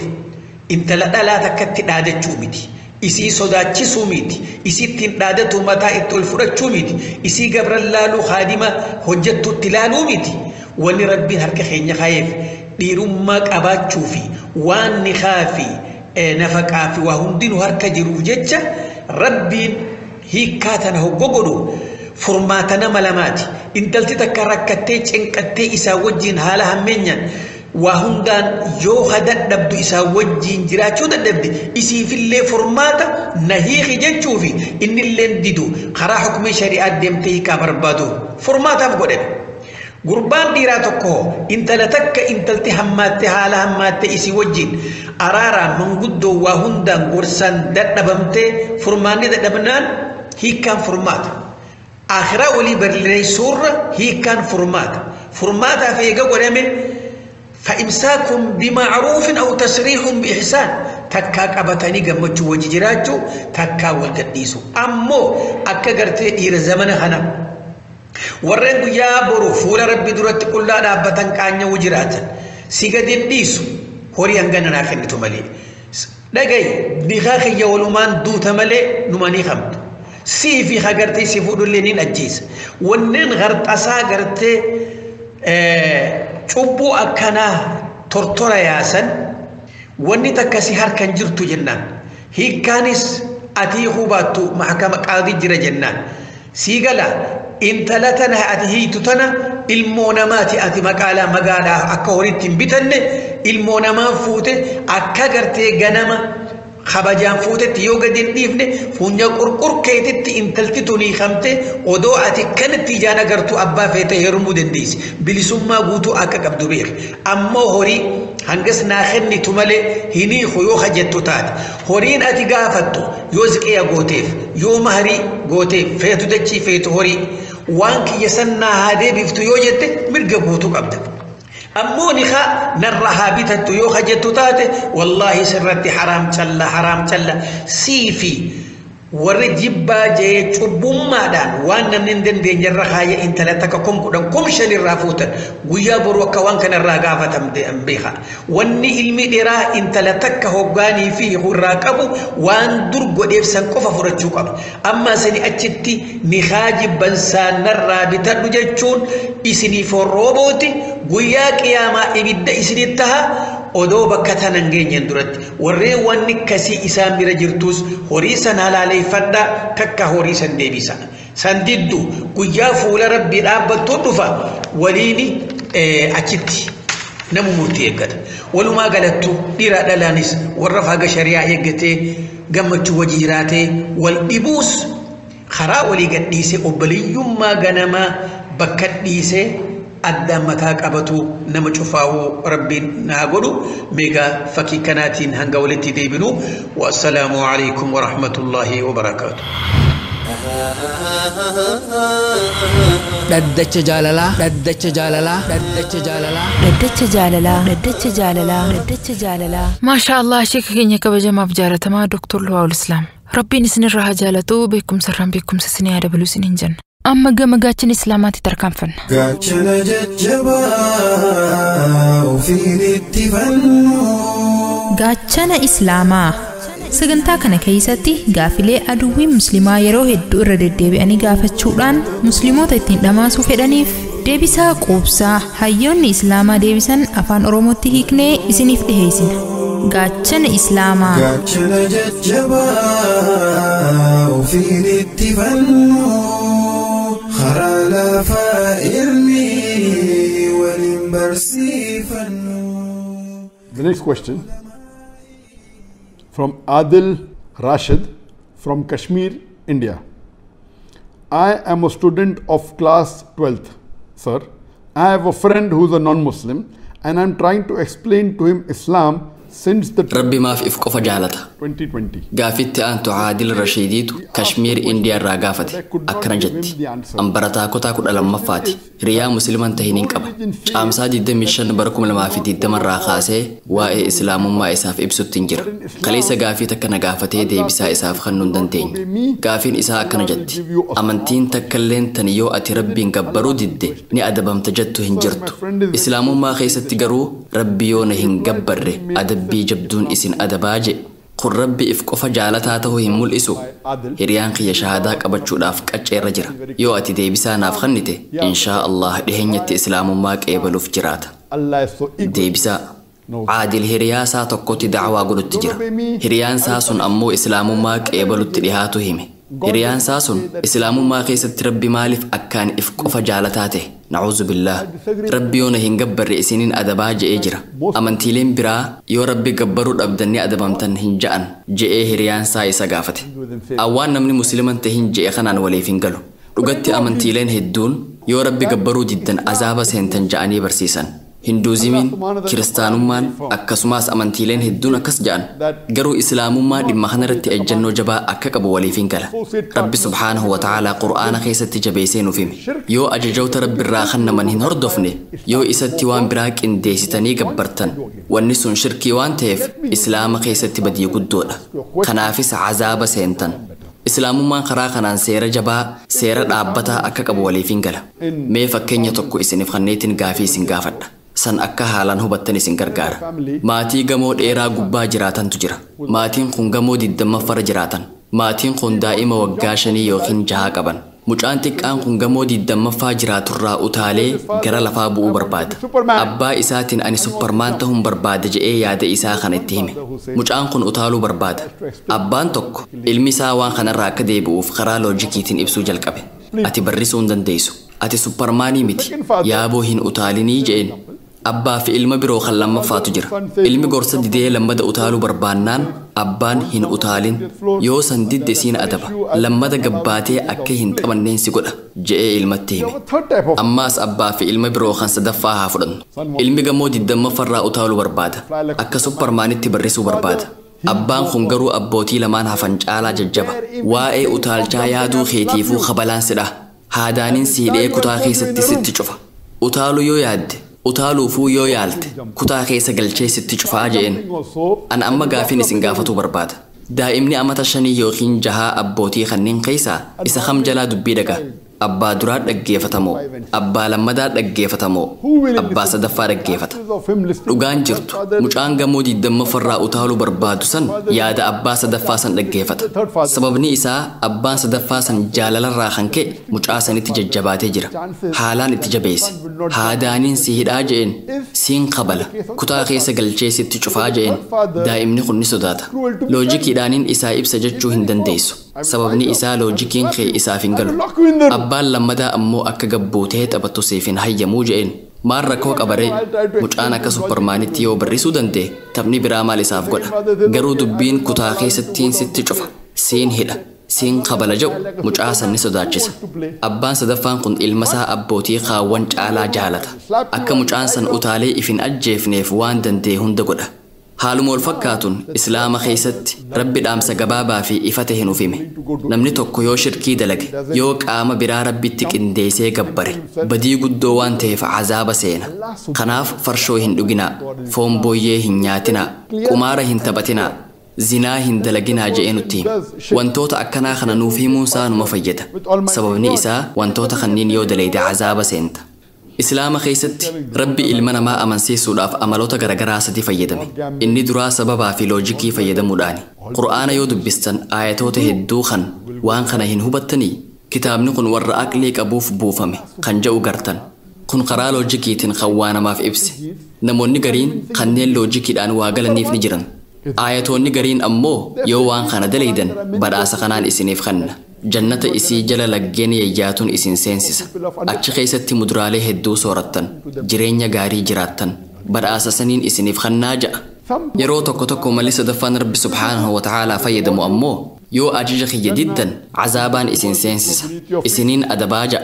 انت لا تكتي دادة چوميتي isi sodaachisuu miti isittiin dhaadatu mataa itti ol fudhachuu miti isii gabran laaluu haadima hojjettutti laaluu miti wanni rabbiin harka keenya kaayeef dhiirummaa qabaachuu fi waan nikaa fi nafaqaa fi waa hundinuu harka jiruuf jecha rabbiin hiikkaa tana hoggogodhu furmaata nama lamaati intalti takka rakkattee cinqattee isaa wajjiin haala hammeenyaan وهندان يو هدد دبدو إسا وجين جراچو دبدي إسي في اللي فرماتا نهيخ جنچوفي إن اللي نددو خرا حكم شريعات ديمتي كابربادو فرماتا بقودن قربان ديراتوكو انت لتك انت التهمات حالا همات إسي وجين أرارا من قدو وهندان قرسان دبمتي فرماني دبنان هي كان فرماتا آخرا ولي برلي سورة هي كان فرماتا في قوة فإمساكم بمعروف أو تسريح بإحسان تكاك أبتاني قمتشو وججراتشو تكا والقديسو أمو أكا قرتي إير الزمن خنا ورنقو يا برو فولا ربي درات كل لا أبتان كانيا وجراتا سيقا ديسو هوري أنغانا ناخنتو ملي لقاي بخاخي يولومان دوتا ملي نماني خمتو سيفي خاقرتي سيفودو اللينين أجيس ونن غرط أسا قرتي cubbu akkana tortora yaasan wanni takka si harkan jirtu jennaan hiikkaanis atii hubattu mahkama qaadi jira jennaan siigala intala tana ati hiitu tana ilmoo namaati ati maqaalaa magaalaa akka horitti hin bitanne ilmoo namaa fuute akka gartee ganama خبجان فوتت يوجا دين ديفني فونيا قرقر كيتت انتلتي توني خمتة ودوعتي كانت تيجانا قرتو أبا فيته يرمو دنديس بلسما قوتو أكا قبدو بير أما هوري هنقس ناخني تمالي هني خيوخا جتو تات هورين أتي قافتو يوزك إيا قوتيف يو مهري قوتيف فيتو دجي فيتو هوري وانك يسنا هادي بفتو يوجت مرقا قوتو قبدو أموني خا نرها بيتت يوخا جتو تاتي والله سرتي حرام تلا سيفي ورجبا جاي چوبوم مادان وانا نندن دي نرخايا انت لا تككم كدن كم شلي رافوتا ويا برو كوان كان الراغافه تمدي امبيخا واني علمي ديرا انت لا تك هوغاني فيه راكبو وان درغو ديف سان كوفا فرچوكم اما سني اچتي نخاجي بنسان الرابطه دجچون اسني فروبوتي ويا قياما ابد اسني تها odoo bakka tanan geenyen duratti warreen wanni kasii isaan bira jirtus horiisan halaaleeffadha takka horiisan deebisa san diddu guyyaa fuula rabbii dhaabbattuu dhufa waliini achitti namu murtii eeggata walumaa galattu dhiira dhalaanis warra faaga shari'aa eeggatee gammachuu wajii jiraatee wal dhibuus karaa walii gadhiisee obboliyyummaa ganamaa bakka dhiisee أدى متى قبتو نمشفاه ربي ناقولو ميغا فكي كناتين هنقولتي ديبنو والسلام عليكم ورحمة الله وبركاته ددچ جاللا ما شاء الله شيخ كينيا كبجما بجارة ما دكتور لواء الإسلام ربي نسن الرها جالتو بكم سرم بكم سسني هذا بلوسين إنجن أما قاچن إسلاماتي تركان فن قاچن ججبا وفي الاتفن قاچن إسلاما sagantaa kana keessatti gaafilee aduwwiin musliimaa yeroo hedduu irra deddeebi'anii gaafachuudhaan musliimoota ittiin dhamaasuu fedhaniif deebisaa quubsaa hayyoonni islaamaa deebisan afaan oromootti hiiknee isiniif dhiheessina. Gaachana Islaamaa. Gaachana jajjabaa ofiin itti fannu karaa lafaa ilmi waliin barsiifannu. The next question from Adil Rashid from Kashmir, India. I am a student of class 12th, sir. I have a friend who is a non-Muslim and I am trying to explain to him Islam since the Rabbi maaf if qofa jaalata 2020. Gaafitti aantu Aadil Rashiidiitu Kashmir Indiyaa irraa gaafate akkana jetti. Ambarataa kutaa 12ffaati. Hiriyaa musliman tahin hin qaba. Caamsaa 25 bara 2020 irraa kaasee waa'ee islaamummaa isaaf ibsutti hin jira. Kaleessa gaafii takka na gaafatee deebisaa isaaf kennuu hin dandeenye. Gaafiin isaa akkana jetti. Amantiin takkalleen tan yoo ati Rabbiin gabbaruu didde ni adabamta jettu hin jirtu. Islaamummaa keessatti garuu Rabbi yoo na hin gabbarre adabbii jabduun isin adabaa je. Kun Rabbi if qofa jaalataa ta'uu hin mul'isu. Hiriyaan kiyya shahaadaa qabachuudhaaf qacceerra jira. Yoo ati deebisaa naaf kennite inshaa Allah dhiheenyatti islaamummaa qeebaluuf jiraata. Deebisaa. Aadil hiriyaa isaa tokkotti da'waa godhutti jira. Hiriyaan isaa sun ammoo islaamummaa qeebalutti dhihaatu hime. Hiriyaan isaa sun islaamummaa keessatti Rabbi maaliif akkaan if qofa jaalataa ta'e? Na'uuzu billah. Rabbi yoo na hin gabbarre isiniin adabaa je'ee jira. Amantiileen biraa yoo Rabbi gabbaruu dhabdan ni adabamtan hin ja'an je'ee hiriyaan isaa isa gaafate. Awwaan namni musliman tahin je'e kanaan waliif hin galu. Dhugatti amantiileen hedduun yoo Rabbi gabbaruu diddan azaaba seentan ja'anii barsiisan. Hinduuzimiin, kiristaanummaan akkasumas amantiileen hedduun akkas ja'an. Garuu islaamummaa dhimma kanarratti ejjennoo jabaa akka qabu waliif hin gala. Rabbi subhaanahu wa ta'aalaa qur'aana keessatti jabeessee nuuf hime. Yoo ajajoota Rabbi irraa kennaman hin hordofne, yoo isatti waan biraa qindeessitanii gabbartan, wanni sun shirkii waan ta'eef islaama keessatti badii guddoodha. Kanaafis azaaba seentan. Islaamummaan karaa kanaan seera jabaa, seera dhaabbataa akka qabu waliif hin gala. Mee fakkeenya tokko isiniif kenneetiin gaafii isin gaafadha. San akka haalaan hubattan isin gargaara. Maatii gamoo dheeraa gubbaa jiraatantu jira. Maatiin kun gamoo 20ffarra jiraatan. Maatiin kun daa'ima waggaa 5 yookiin 6 qaban. Mucaan xiqqaan kun gamoo 20ffaa jiraaturraa utaalee gara lafaa bu'uu barbaada. Abbaa isaatiin ani supparmaan ta'uun barbaada je'ee yaada isaa kana itti hime. Mucaan kun utaaluu barbaada. Abbaan tokko ilmi isaa waan kanarraa akka deebi'uuf karaa loojikiitiin ibsuu jalqabe. Ati barrisuu hin dandeessu. Ati supparmaanii miti. Yaaboo hin utaalinii je'een. Abbaa fi ilma biroo kan lammaffaatu jira. Ilmi gorsa didee lammada utaaluu barbaannaan abbaan hin utaalin. Yoo san didde siin adaba. Lammada gabbaatee akka hin xabanneen si godha je'ee ilmatti hime. Ammaas abbaa fi ilma biroo kan sadaffaa haa fudhannu. Ilmi gamoo 20ffarraa utaaluu barbaada. Akka supparmaanitti barrisuu barbaada. Abbaan kun garuu abbootii lamaan hafan caalaa jajjaba. Waa'ee utaalchaa yaaduu keetiifuu kabalaan sidha. Haadaanin siidhee kutaa keessatti sitti cufa. Utaaluu yoo yaadde utaaluufuu yoo yaalte kutaa keessa galchee sitti cufaa je'een. An amma gaafiin isin gaafatuu barbaada. Daa'imni amata 5 yookiin 6 abbootii kanneen keessaa isa kam jalaa dubbii dhagaa? Abbaa duraa dhaggeeffatamoo? Abbaa lammadaa dhaggeeffatamoo? Abbaa sadaffaa dhaggeeffata? Dhugaan jirtu mucaan gamoo 20ffarraa utaaluu barbaadu san yaada abbaa sadaffaa san dhaggeeffata. Sababni isaa abbaan sadaffaa san jaalalarraa kan ka'e mucaa sanitti jajjabaatee jira. Haalaan itti jabeesse. Haadaaniin si hidhaa je'een siin kabala kutaa keessa galchee sitti cufaa je'een daa'imni kun ni sodaata. Loojikiidhaaniin isaa ibsa jechuu hin dandeessu. Sababni isaa loojikiin kee isaaf hin galu. Abbaan lammadaa ammoo akka gabbuutee taphattu siif hin hayyamuu je'een. Maal rakkoo qabaree mucaan akka supparmaanitti yoo barrisuu danda'e taphni biraa maal isaaf godha? Garuu dubbiin kutaa keessattiin sitti cufa. Siin hidha. Siin kabala jedhu mucaa sanni sodaachisa. Abbaan sadaffaan kun ilma isaa abbootii kaawwan caalaa jaalata. Akka mucaan san utaalee if hin ajjeefneef waan danda'e hunda godha. Haaluma wal fakkaatuun islaama keessatti Rabbi dhaamsa gabaabaa fi ifa ta'e nuuf hime. Namni tokko yoo shirkii dalage, yoo qaama biraa Rabbitti qindeessee gabbare, badii guddoo waan ta'eef azaaba seena. Kanaaf farshoo hin dhuginaa, foon booyyee hin nyaatinaa, qumaara hin taphatinaa, zinaa hin dalaginaa je'ee nutti hima. Wantoota akkanaa kana nuuf himuun isaa numa fayyada. Sababni isaa wantoota kanneen yoo dalayde azaaba seenta. islaama keessatti rabbi ilma namaa amansiisuudhaaf amaloota garagaraa sadi fayyadame. Inni duraa sababaa fi loojikii fayyadamuudhaani. Qur'aana yoo dubbistan aayatoota hedduu kan waan kana hin hubattanii kitaabni kun warra aqlii qabuuf buufame kan jedhu gartan. Kun karaa loojikiitiin kan waa namaaf ibse. Namoonni gariin kanneen loojikiidhaan waa galaniif ni jiran. Aayatoonni gariin ammoo yoo waan kana dalaydan badhaasa kanaan isiniif kenna. Jannata isii jala laggeen yayyaatuun isin seensisa. Achi keessatti muduraalee hedduu soorattan. Jireenya gaarii jiraattan. Badhaasa saniin isiniif kennaa ja'a. Yeroo tokko tokko malli sadaffaan Rabbi subhaanahu wa ta'aalaa fayyadamu ammoo yoo ajaja kiyya diddan azaabaan isin seensisa. Isiniin adabaa ja'a.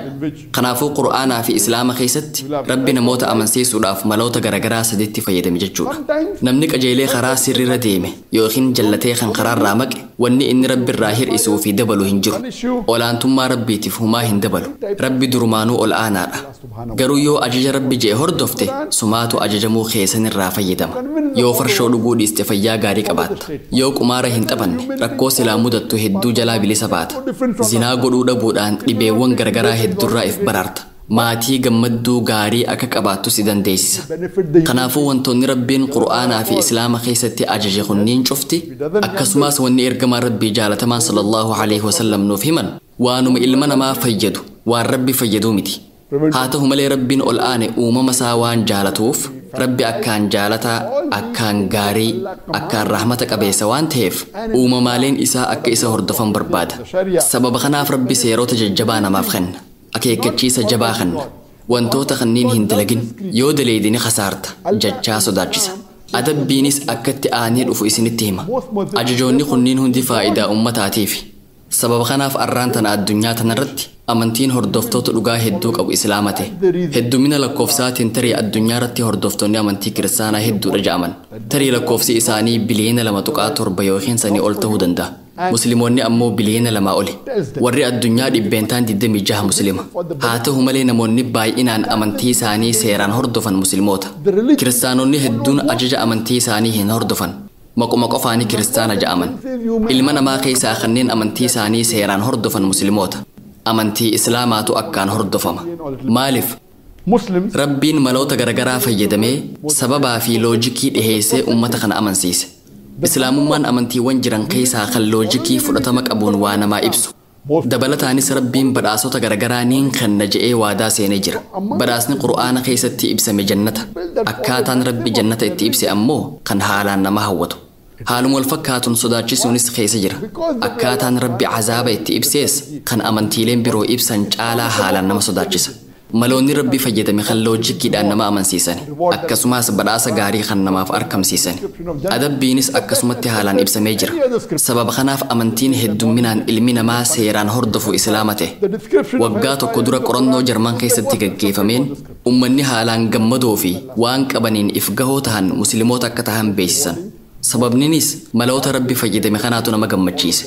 Kanaafuu Qur'aanaa fi Islaama keessatti Rabbi namoota amansiisuudhaaf maloota garagaraa saditti fayyadame jechuudha. Namni qajeelee karaa sirriirra deeme yookiin jallatee kan karaarraa maqe wanni inni Rabbi irraa hir'isuu fi dabalu hin jiru. Olaantummaa Rabbiitiif humaa hin dabalu. Rabbi durumaanuu ol aanaadha. Garuu yoo ajaja Rabbi jee hordofte sumaatu ajajamuu keessanirraa fayyadama. Yoo farshoo dhuguu dhiiste fayyaa gaarii qabaatta. Yoo qumaara hin taphanne rakkoo silaa mudattu hedduu jalaa bilisa baata. Zinaa godhuu dhabuudhaan dhibeewwan garagaraa hedduurraa if baraarta. Maatii gammadduu gaarii akka qabaattu si dandeessisa. Kanaafuu wantoonni Rabbiin Qur'aanaa fi Islaama keessatti ajaje kunniin cufti akkasumas wanni ergamaan Rabbii jaalatamaan sallallahu alaihi wasallam nuuf himan waanuma ilma namaa fayyadu waan Rabbi fayyaduu miti. Haa ta'u malee Rabbiin ol aane uumama isaa waan jaalatuuf Rabbi akkaan jaalataa, akkaan gaarii, akkaan rahmata qabeessa waan ta'eef uumamaaleen isaa akka isa hordofan barbaada. Sababa kanaaf Rabbi seerota jajjabaa namaaf kenna. Akeekkachiisa jabaa kenna. Wantoota kanneen hin dalagin yoo daleedini khasaarta jechaa sodaachisa. Adabbiinis akkatti aanee dhufu isinitti hima. Ajajoonni kunniin hundi faayidaa ummataatiif. Sababa kanaaf arraan tana addunyaa tanarratti amantiin hordoftoota dhugaa hedduu qabu Islaama ta'e. Heddumina lakkoofsaatiin tarii addunyaa irratti hordoftoonni amantii kiristaanaa hedduudha jedhaman. Tarii lakkoofsi isaanii biliyeena 2.7 yookiin sanii ol ta'uu danda'a. Musliimoonni ammoo biliyeena 2 oli. Warri addunyaa dhibbeentaan 26 muslima. Haa ta'u malee namoonni baay'inaan amantii isaanii seeraan hordofan musliimoota. Kiristaanonni hedduun ajaja amantii isaanii hin hordofan. Maquma qofaanii kiristaana jedhaman. Ilma namaa keessaa kanneen amantii isaanii seeraan hordofan musliimoota. Amantii Islaamaatu akkaan hordofama. Maaliif? Rabbiin maloota garagaraa fayyadamee sababaa fi loojikii dhiheessee ummata kana amansiise. Islaamummaan amantiiwwan jiran keessaa kan loojikii fudhatama qabuun waa namaa ibsu. Dabalataanis Rabbiin badhaasota garagaraa niin kenna je'ee waadaa seenee jira. Badhaasni Qur'aana keessatti ibsame jannata. Akkaataan Rabbi jannata itti ibse ammoo kan haalaan nama hawwatu. Haaluma wal fakkaatuun sodaachisuunis keessa jira. Akkaataan Rabbi azaaba itti ibsees kan amantiileen biroo ibsan caalaa haalaan nama sodaachisa. Maloonni Rabbi fayyadame kan loojikiidhaan nama amansiisani. Akkasumas badhaasa gaarii kan namaaf argamsiisani. Adabbiinis akkasumatti haalaan ibsamee jira. Sababa kanaaf amantiin heddumminaan ilmi namaa seeraan hordofu Islaama ta'e. Waggaa tokko dura qorannoo Jarman keessatti gaggeeffameen ummanni haalaan gammadoo fi waan qabaniin if gahoo tahan musliimoota akka tahan beeksisan. Sababninis maloota Rabbi fayyadame kanaatu nama gammachiise.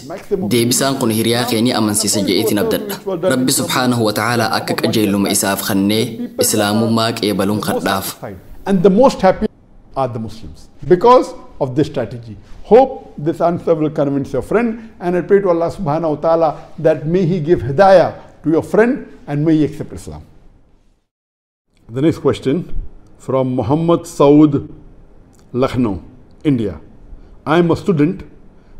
Deebisaan kun hiriyaa keenya amansiisa je'eetiin abdadha. Rabbi subhaanahu wa ta'aalaa akka qajeeluma isaaf kennee islaamummaa qeebaluun kadhaaf. And the most happy are the Muslims because of this strategy. Hope this answer will convince your friend, and I pray to Allah subhanahu wa ta'ala that may he give hidayah to your friend and may he accept Islam. The next question from Muhammad Saud, Lucknow, India. I am a student.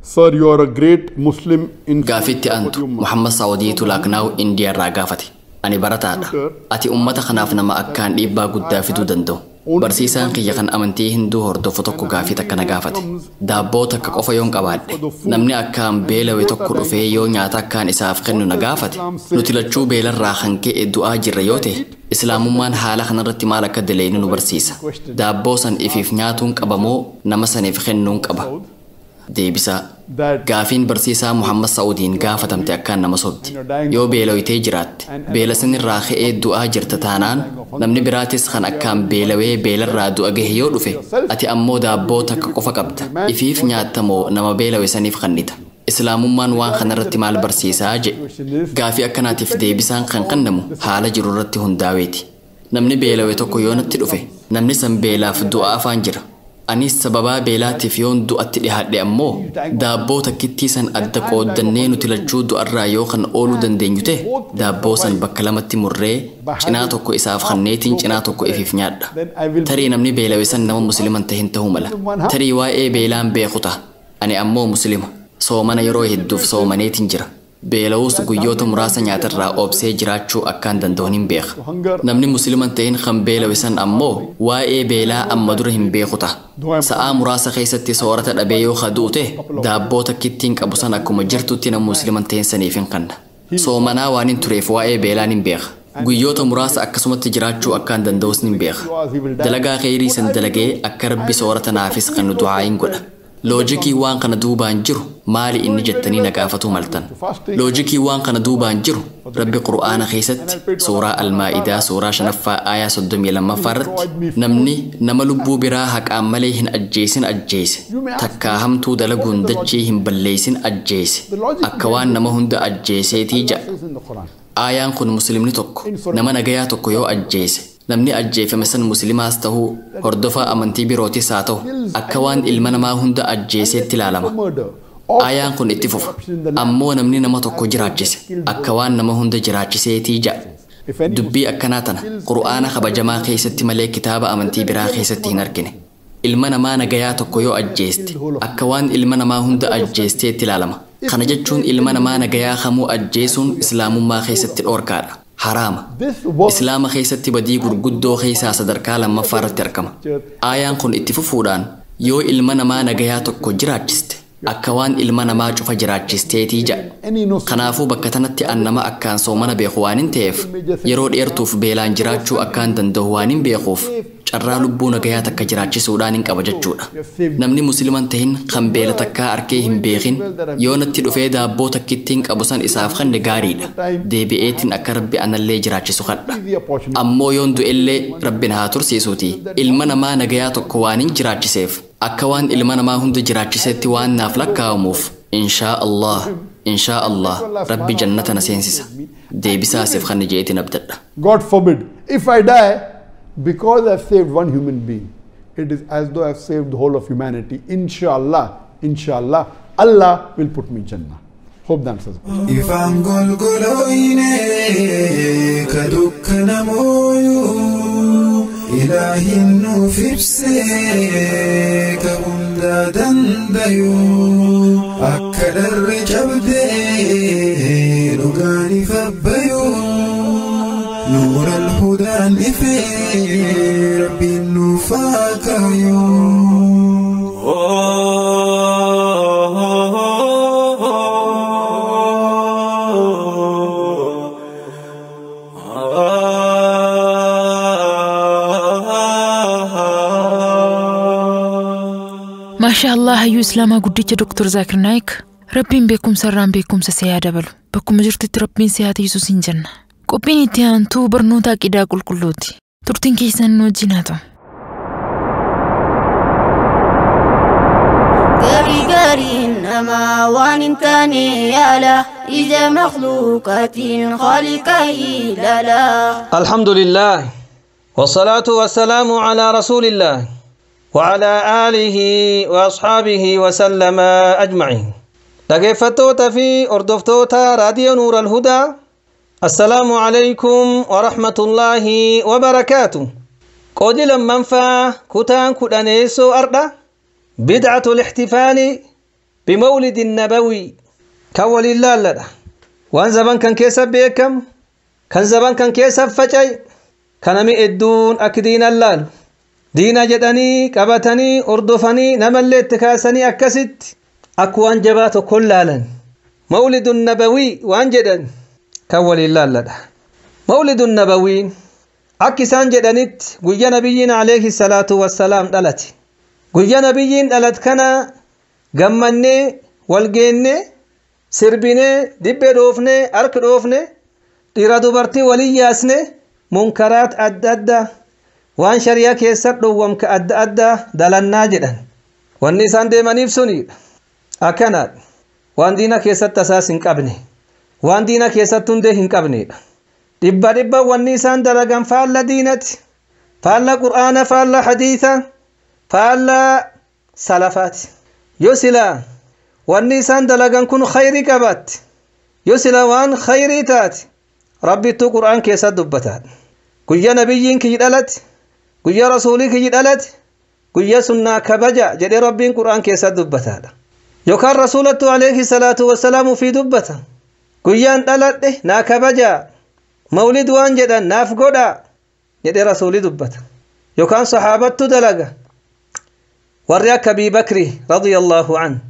Sir, you are a great Muslim in... Gaafitti antu Muhammad Saudiitu Lucknow, India irraa gaafate. Ani barataadha. Ati ummata kanaaf nama akkaan dhiibbaa guddaa fiduu danda'u. Barsiisaan kiyya kan amantii Hinduu hordofu tokko gaafii takka na gaafate. Daabboo takka qofa yoon qabaadhe. Namni akkaan beelawe tokko dhufee yoo nyaata akkaan isaaf kennu na gaafate. Nuti lachuu beelarraa kan ka'e du'aa jirra yoo ta'e. Islaamummaan haala kanarratti maal akka daleenu nu barsiisa. Daabboo san ifiif nyaatuun qabamoo nama saniif kennuun qaba. Deebisaa. Gaafiin barsiisaa Muhammad Saudiin gaafatamte akkaan nama sobdi. Yoo beelawitee jiraatte, beela sanirraa ka'ee du'aa jirta taanaan, namni biraatis kan akkaan beelawee beelarraa du'a gahe yoo dhufe, ati ammoo daabboo takka qofa qabda. Ifiif nyaattamoo nama beelawe saniif kennita. Islaamummaan waan kanarratti maal barsiisaa jedhe. Gaafii akkanaatiif deebisaan kan kennamu haala jiru irratti hundaa'eeti. Namni beelawe tokko yoo natti dhufe, namni san beelaaf du'a afaan jira. anis sababaa beelaatiif yoon du'atti dhihaadhe ammoo daabboo takkittii san adda qooddannee nuti lachuu du'arraa yoo kan ooluu dandeenyu ta'e daabboo san bakka lamatti murree cinaa tokko isaaf kanneetiin cinaa tokko ifiif nyaadha. Tarii namni beelawe san nama musliman tahin ta'uu mala. Tarii waa'ee beelaan beeku ta'a. Ani ammoo muslima. Soomana yeroo hedduuf soomaneetiin jira. Beelawus guyyoota muraasa nyaatarraa obsee jiraachuu akkaan danda'uun hin beeka. Namni musliman ta'in kan beelawe san ammoo waa'ee beelaa amma dura hin beeku ta'a. Sa'aa muraasa keessatti soorata dhabee yoo kaduu ta'e daabboo takkittiin qabu san akkuma jirtutti nama musliman ta'in saniif hin kanna. Soomanaa waan hin tureef waa'ee beelaan hin beeka. Guyyoota muraasa akkasumatti jiraachuu akkaan danda'us hin beeka. Dalagaa kheyrii san dalagee akka rabbi soorata naafis kan nu du'aa hin godha. Loojikii waan kana duubaan jiru maali inni jettanii na gaafatu maltan. Loojikii waan kana duubaan jiru rabbi qur'aana keessatti suuraa almaa'idaa suuraa 5ffaa aayaa 32 irratti namni nama lubbuu biraa haqaan malee hin ajjeesin ajjeese takkaa hamtuu dalaguun dachii hin balleessin ajjeese akka waan nama hunda ajjeeseetii jedha. Aayaan kun muslimni tokko nama nagayaa tokko yoo ajjeese namni ajjeefame san muslimaas ta'uu hordofaa amantii birootis haa ta'u akka waan ilma namaa hunda ajjeeseetti ilaalama. Aayaan kun itti fufa ammoo namni nama tokko jiraachise akka waan nama hunda jiraachiseetii jedha. Dubbii akkanaa tana qur'aana kabajamaa keessatti malee kitaaba amantii biraa keessatti hin argine. Ilma namaa nagayaa tokko yoo ajjeeste akka waan ilma namaa hunda ajjeesteetti ilaalama. Kana jechuun ilma namaa nagayaa kamuu ajjeesuun islaamummaa keessatti dhoorkaadha. Haraama. Islaama keessatti badii gurguddoo keessaa sadarkaa lammaffaa irratti argama. Aayaan kun itti fufuudhaan yoo ilma namaa nagayaa tokko jiraachiste akka waan ilma namaa cufa jiraachisteetii jedha. Kanaafuu bakka tanatti an nama akkaan soomana beeku waan hin ta'eef yeroo dheertuuf beelaan jiraachuu akkaan danda'u waan hin beekuuf carraa lubbuu nagayaa takka jiraachisuudhaan hin qaba jechuudha. Namni musliman tahin kan beela takkaa arkee hin beekin yoo natti dhufee daabboo takkittiin qabu san isaaf kanne gaariidha. Deebi'eetiin akka rabbi anallee jiraachisu kadha. Ammoo yoon du'ellee rabbi na haa tursiisuuti ilma namaa nagayaa tokko waan hin jiraachiseef akka waan ilma namaa hunda jiraachisetti waan naaf lakkaa'amuuf inshaa Allah rabbi jannata na seensisa. Deebisaasiif kanne jeetiin abdadha. God forbid, if I die because I've saved one human being, it is as though I've saved the whole of humanity. Inshallah, Allah will put me Jannah. Hope that answers. Ifaan golgoloine kadukkana mooyu Ilaahin nuuf ibsee ka hunda dandayu akka dharri cabdee dhugaan ifabbayu نور الهدى نفير بالنفاق ما شاء الله هيو إسلاما قديتش دكتور زاكر نايك ربين بيكم سران بيكم سسيادة بلو بكم مجرد ربين سيادة يسوسين جنة Qophiin itti aantuu barnoota aqidaa qulqulluuti. Turtiin keessan nu wajjin haa ta'u. Gaarii namaa waan hin taane yaala ija makhluuqaatiin khaliqa ilaala. Alhamdulillah wasalaatu wasalaamu ala rasuulillah wa ala aalihi wa ashaabihi wa sallama ajma'iin. Dhaggeeffattoota fi hordoftoota raadiyoo Nuur al-Hudaa السلام عليكم ورحمة الله وبركاته. قودي منفى كتان كدانيسو أردا بدعة الاحتفال بمولد النبوي كول الله لدا وان زبان كان كيسب بيكم كان زبان كان كيسب فجأي كان مئدون أكدين اللال دينا جدني كبتني أردفني نمل اتكاسني أكست أكوان جباتو كلالا مولد النبوي وان جدن كول الله لدا مولد النبوي أكسان جدنت قويا نبينا عليه الصلاة والسلام دلت قويا نبيين دلت كنا قمني والجيني سربيني دبي دوفني أرك دوفني تيرادو برتي ولي ياسني منكرات أدى وان شريعة كيسر دوام كأدى دلنا جدا والنسان دي منيفسوني أكنات وان دينا كيسر تساسين كابني وان دينا كيسر تنده كابني دبا والنسان درقان فعلا دينت فعلا قرآن فعلا حديثا faallaa salafaati yoo silaa wanni isaan dalagan kun khayrii qabaatti yoo silaa waan khayrii taate rabbittuu qur'aan keessa dubbata guyyaa nabiyyiin kiyyi dhalate guyyaa rasuulii kiyyi dhalate guyyaa sunnaa kabaja jedhee rabbiin qur'aan keessa dubbataadha yookaan rasuulattu alayhi salaatu wassalaam fi dubbata guyyaan dhaladhe naa kabaja mawlid waan jedhan naaf godha jedhee rasuulii dubbata yookaan saxaabattu dalaga warri akka Abii Bakri radiyallahu anhu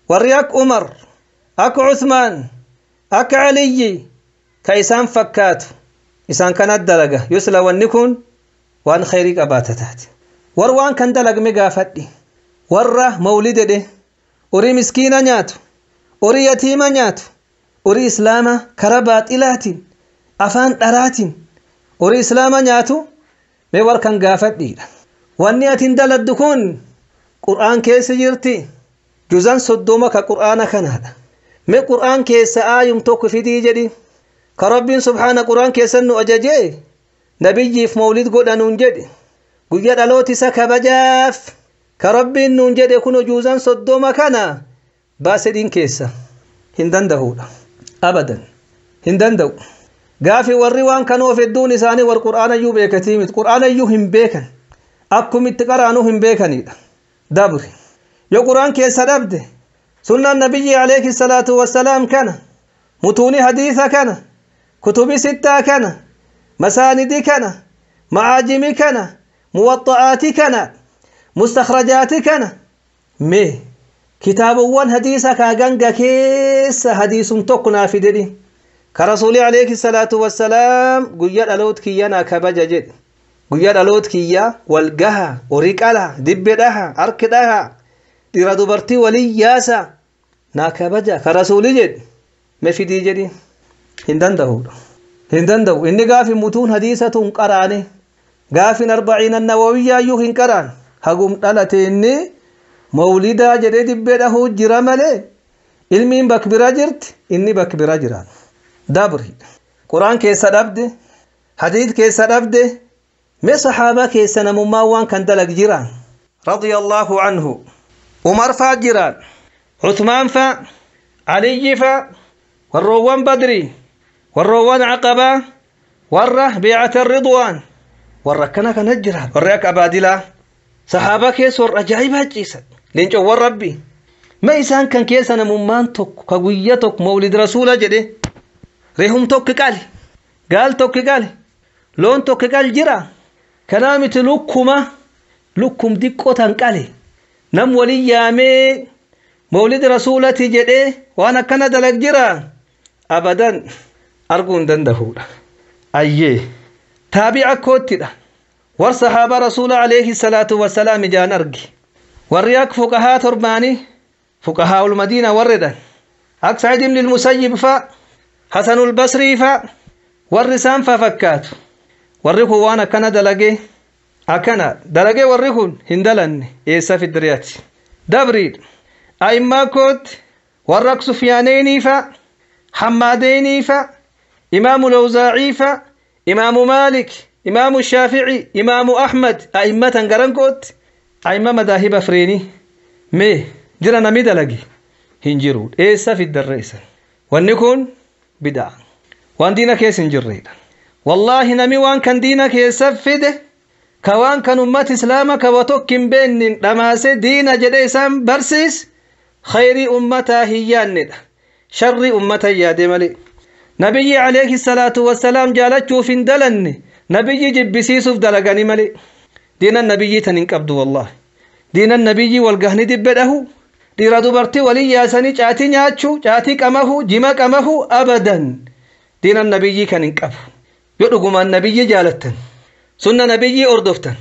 warri akka Umar akka Uthmaan akka Aliyyi ka isaan fakkaatu isaan kanat dalaga yoo sila wanni kun waan khayrii qabaata taate war waan kan dalagme gaafadhi warra mawlidede urii miskiina nyaatu urii yatiima nyaatu urii islaama kara baaxilaatiin afaan dharaatiin urii islaama nyaatu mee war kan gaafadhiidha wanni atin daladdu kun qur'aan keessa jirti juzan 30 ka qur'aana kanaadha mee qur'aan keessa aayum tokko fidii jedhi ka rabbiin subhaana qur'aan keessa nu ajaje nabiyyiif mawlid godhanuun jedhi guyyaa dhaloota isa kabajaaf ka rabbiin nuun jedhe kun juzan 30 kana baasedin keessa hin danda'uudha abadan hin danda'u gaafi warri waan kanoo fedduun isaanii war qur'aana iyyuu beekatii miti qur'aana iyyuu hin beekan akkumitti qaraanuu hin beekanidha dabri yoo qur'aan keessa dhabde sunnaan nabiyyi alayhi salaatu wassalaam kana mutuuni hadiisa kana kutubi sittaa kana masaanidi kana macaajimi kana muwaxa'aati kana mustakhrajaati kana mee kitaabawwan hadiisa kaa ganga keessa hadiisum tokko naa fidedhi ka rasuuli alayhi salaatu wassalaam guyyaa dhaloot kiyya naa kabaja jedhe guyyaa dhaloot kiyya wal gaha horii qala dibbe dhaha harki dhaha dhiira dubartii walii yaasa naa kabaja ka rasuuli jedhe mee fidii jedhi hin danda'u inni gaafi mutuun hadiisatuun qaraane gaafin 40 an-nawawiyyaa iyyuu hin qaraan hagum dhalate inni mawlidaa jedhee dibbe dhahuu jira malee ilmiin bakbira jirti inni bakbira jiraan dabri qur'aan keessa dhabde hadiis keessa dhabde mee sahaaba keessa namummaa waan kan dalag jiraan radiyallahu anhu umar faa jiraan uthmaan faa aliyyi faa warroowwan badri warroowwan aqabaa warra bi'ata ridwaan warra kana kana jiraan warra akka abaadilaa sahaaba keessa warra ajaa'ibaa ciisan leencowwan rabbi ma isaan kan keessa namummaan tokko ka guyyaa tokko mawlid rasuula jedhe rehum tokko qali gaal tokko qali loon tokko qal jira kanaa miti lukkum diqqoo tan qale nam walii yaamee mawlid rasuulati jedhe waan akkana dalag jira abadan arguun danda'uudha ayyee taabi'a koottidha war sahaaba rasuula alayhi salaatu wassalaam ijaan argi warri ak fuqahaa torbaani fuqahaa ulmadiina warredhan ak Sa'iid ibn al-Musayyib fa Hasan al-Basri fa warri isaan fa fakkaatu warri kun waan akkana dalage warri kun hin dalanne eessa fidriyaati dabri a'immaa koot warra ak Sufyaaneenii fa Hammaadeenii fa Imaamu al-Awzaa'i fa Imaamu Maalik إمام الشافعي إمام أحمد أئمة غرانكوت أئمة مذاهب أفريني مي جرنا ميدلقي هنجرود إيسا في الدريسة ونكون بدعة وان دينا كيس هنجرين والله نمي وان كان دينا كيس فده كوان كان أمة إسلامة كواتوكين بين لماسي دينا جديسان برسيس خيري أمتا هيان ندى شر أمتا يادي ملي نبي عليه الصلاة والسلام جالتشو في دلني نبي جبسيسوف دلغاني مالي دين النبي تنين قبض والله دين النبي والقهن دبده ديرا دبرتي ولي ياسني جاتي نياتشو جاتي قمه جما قمه أبدا دين النبي كنين قبض يدقم النبي جالتن سنة نبي أردفتن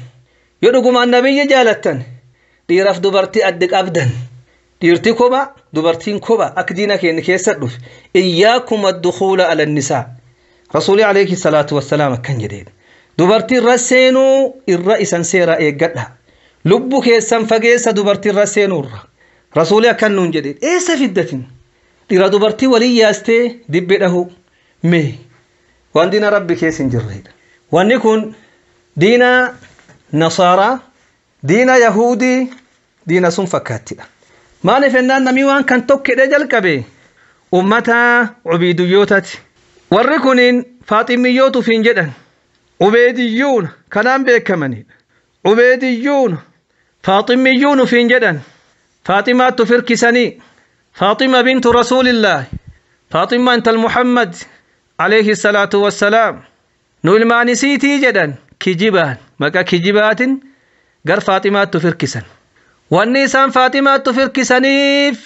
يدقم النبي جالتن ديراف دبرتي أدق أبدا ديرتي كوبا دبرتين كوبا أكدينا كين كيسر إياكم الدخول على النساء رسول عليه الصلاة والسلام كان جديد دبرتي الرسينو الرئيسان سيرا إيقادها لبو كيسان فقيسا دبرتي الرسينو رسول كان نون جديد إيه سفدتين ديرا دبرتي ولي ياستي دبئه مي وان دينا ربي كيسن جرهيد وان يكون دينا نصارى diina yahudii diina sun fakkaattiidha maaliif ennaan namni waan kan tokkedhe jalqabe ummata ubeediyyootati warri kuniin faaximiyyootu fiin jedhan ubeediyyuun kanaan beekamanidha ubeediyyuun faaximiyyuun fiin jedhan faaximaattu firkisanii faaxima bintu rasuulillaahi faaxima intal muhammad alayhi salaatu wassalaam nu ilmaanisiitii jedhan kijibaan maqaa kijibaatin gar faaximaattu firkisan wanni isaan faaximaattu firkisaniif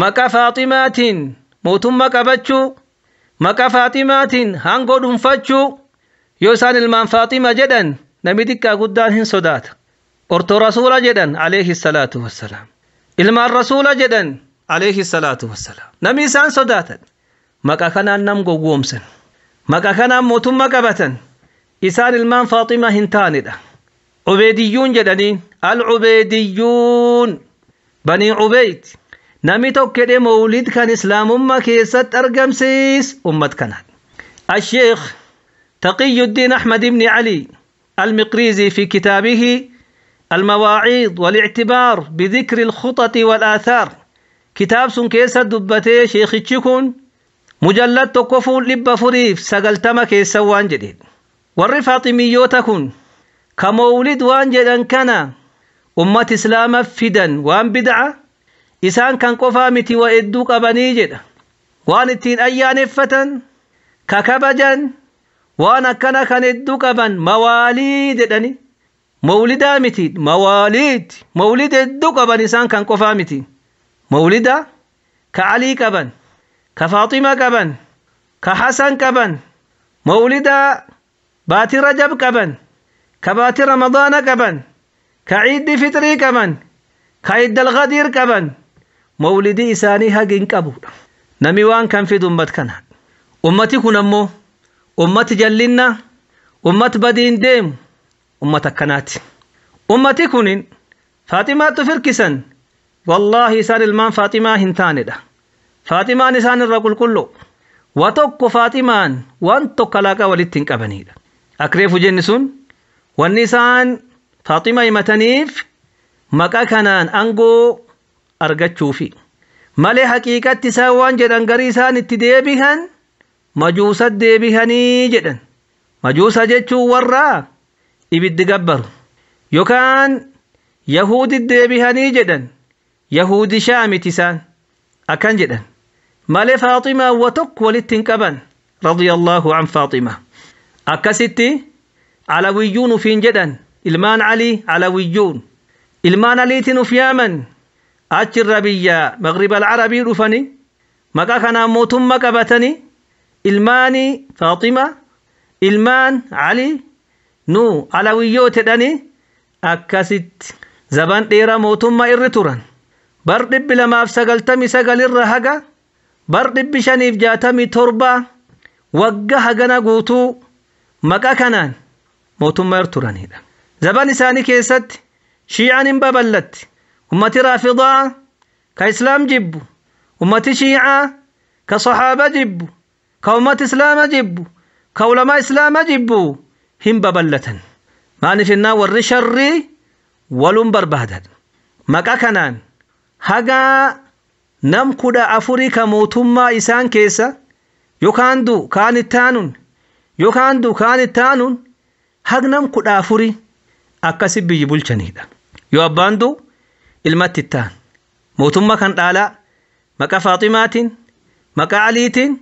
maqaa faaximaatiin mootummaa qabachuu maqaa faaximaatiin hangoo dhuunfachuu yoo isaan ilmaan faaxima jedhan namni xiqqaa guddaan hin sodaata orto rasuula jedhan alayhi salaatu wassalaam ilmaan rasuula jedhan alayhi salaatu wassalaam namni isaan sodaatan maqaa kanaan nam gowwoomsan maqaa kanaan mootummaa qabatan isaan ilmaan faaxima hin taanedha ubeediyyuun jedhaniin al-ubeediyyuun banii ubeyd namni tokkedhe mawlid kan islaamummaa keessatti argamsiis ummat kanaan الشيخ تقي الدين أحمد بن علي المقريزي في كتابه المواعيظ والاعتبار بذكر الخطط والآثار كتاب سن كيسا دبته شيخ تشكون مجلد تقفون لب فريف سقلتما كيسا وان جديد ور فاطميوتكن كمولد وان جدن كان أمة إسلام فدن وان بدعة إسان كان قفامتي وإدوك أبني جد وان التين أيان فتن ككبجن وانا كان إدوك أبن مواليد دني مولدا متي مواليد مولد إدوك أبن إسان كان قفامتي مولدا كعلي كبن كفاطمة كبن كحسن كبن مولدا باتي رجب كبن كباتي رمضان كبن كعيد فطري كبن كعيد الغدير كبن مولدي إساني هاقين كبو نمي وان كان في دمت كان أمتي كنمو أمتي جلنا أمت بدين ديم أمت كنات أمتي كنين فاطمة تفركسن والله سار المان فاطمة هنتاني ده فاطمة نسان الرجل كله وتوك فاطمة وان توكلاك ولتين كبني ده أكريف جنسون والنسان فاطمة يمتنيف مكا كانان أنغو أرغتشو في مالي حقيقة تساوان جدن غريسان اتديبهن مجوسة ديبهني جدن مجوسة جتشو ورا إبد قبر يوكان يهود ديبهني جدن يهود شامي تسان أكن جدن مالي فاطمة وتك ولتنكبن رضي الله عن فاطمة أكستي علويون فين جدن ilmaan علي علويون ilmaan aliitiin uf yaaman achirra biyya maghrib al-arabii dhufani maqaa kanaan mootummaa qabatani ilmaani faaxima ilmaan ali nu alawiyyoot jedhani akkasitti zaban dheeraa mootummaa irra turan bar 299 irra haga bar 567 wagga hagana guutuu maqaa kanaan mootummaa irra turanidha زبان إساني كيست شيعان ببلت أمتي رافضة كإسلام جبو أمتي شيعة كصحابة جبو كأمة إسلام جبو كعلماء إسلام جبو هم ببلتن ما نفنا ور شري ولم بربادن مكا كنان هجا نم كدا أفوري كموتما إسان كيسا يكاندو كان التانون يكاندو كان التانون هج نم كدا أفوري akkasi biyyi bulchanidha yoo abbaandu ilmatti taan mootummaa kan dhaala maqaa faaximaatiin maqaa aliitiin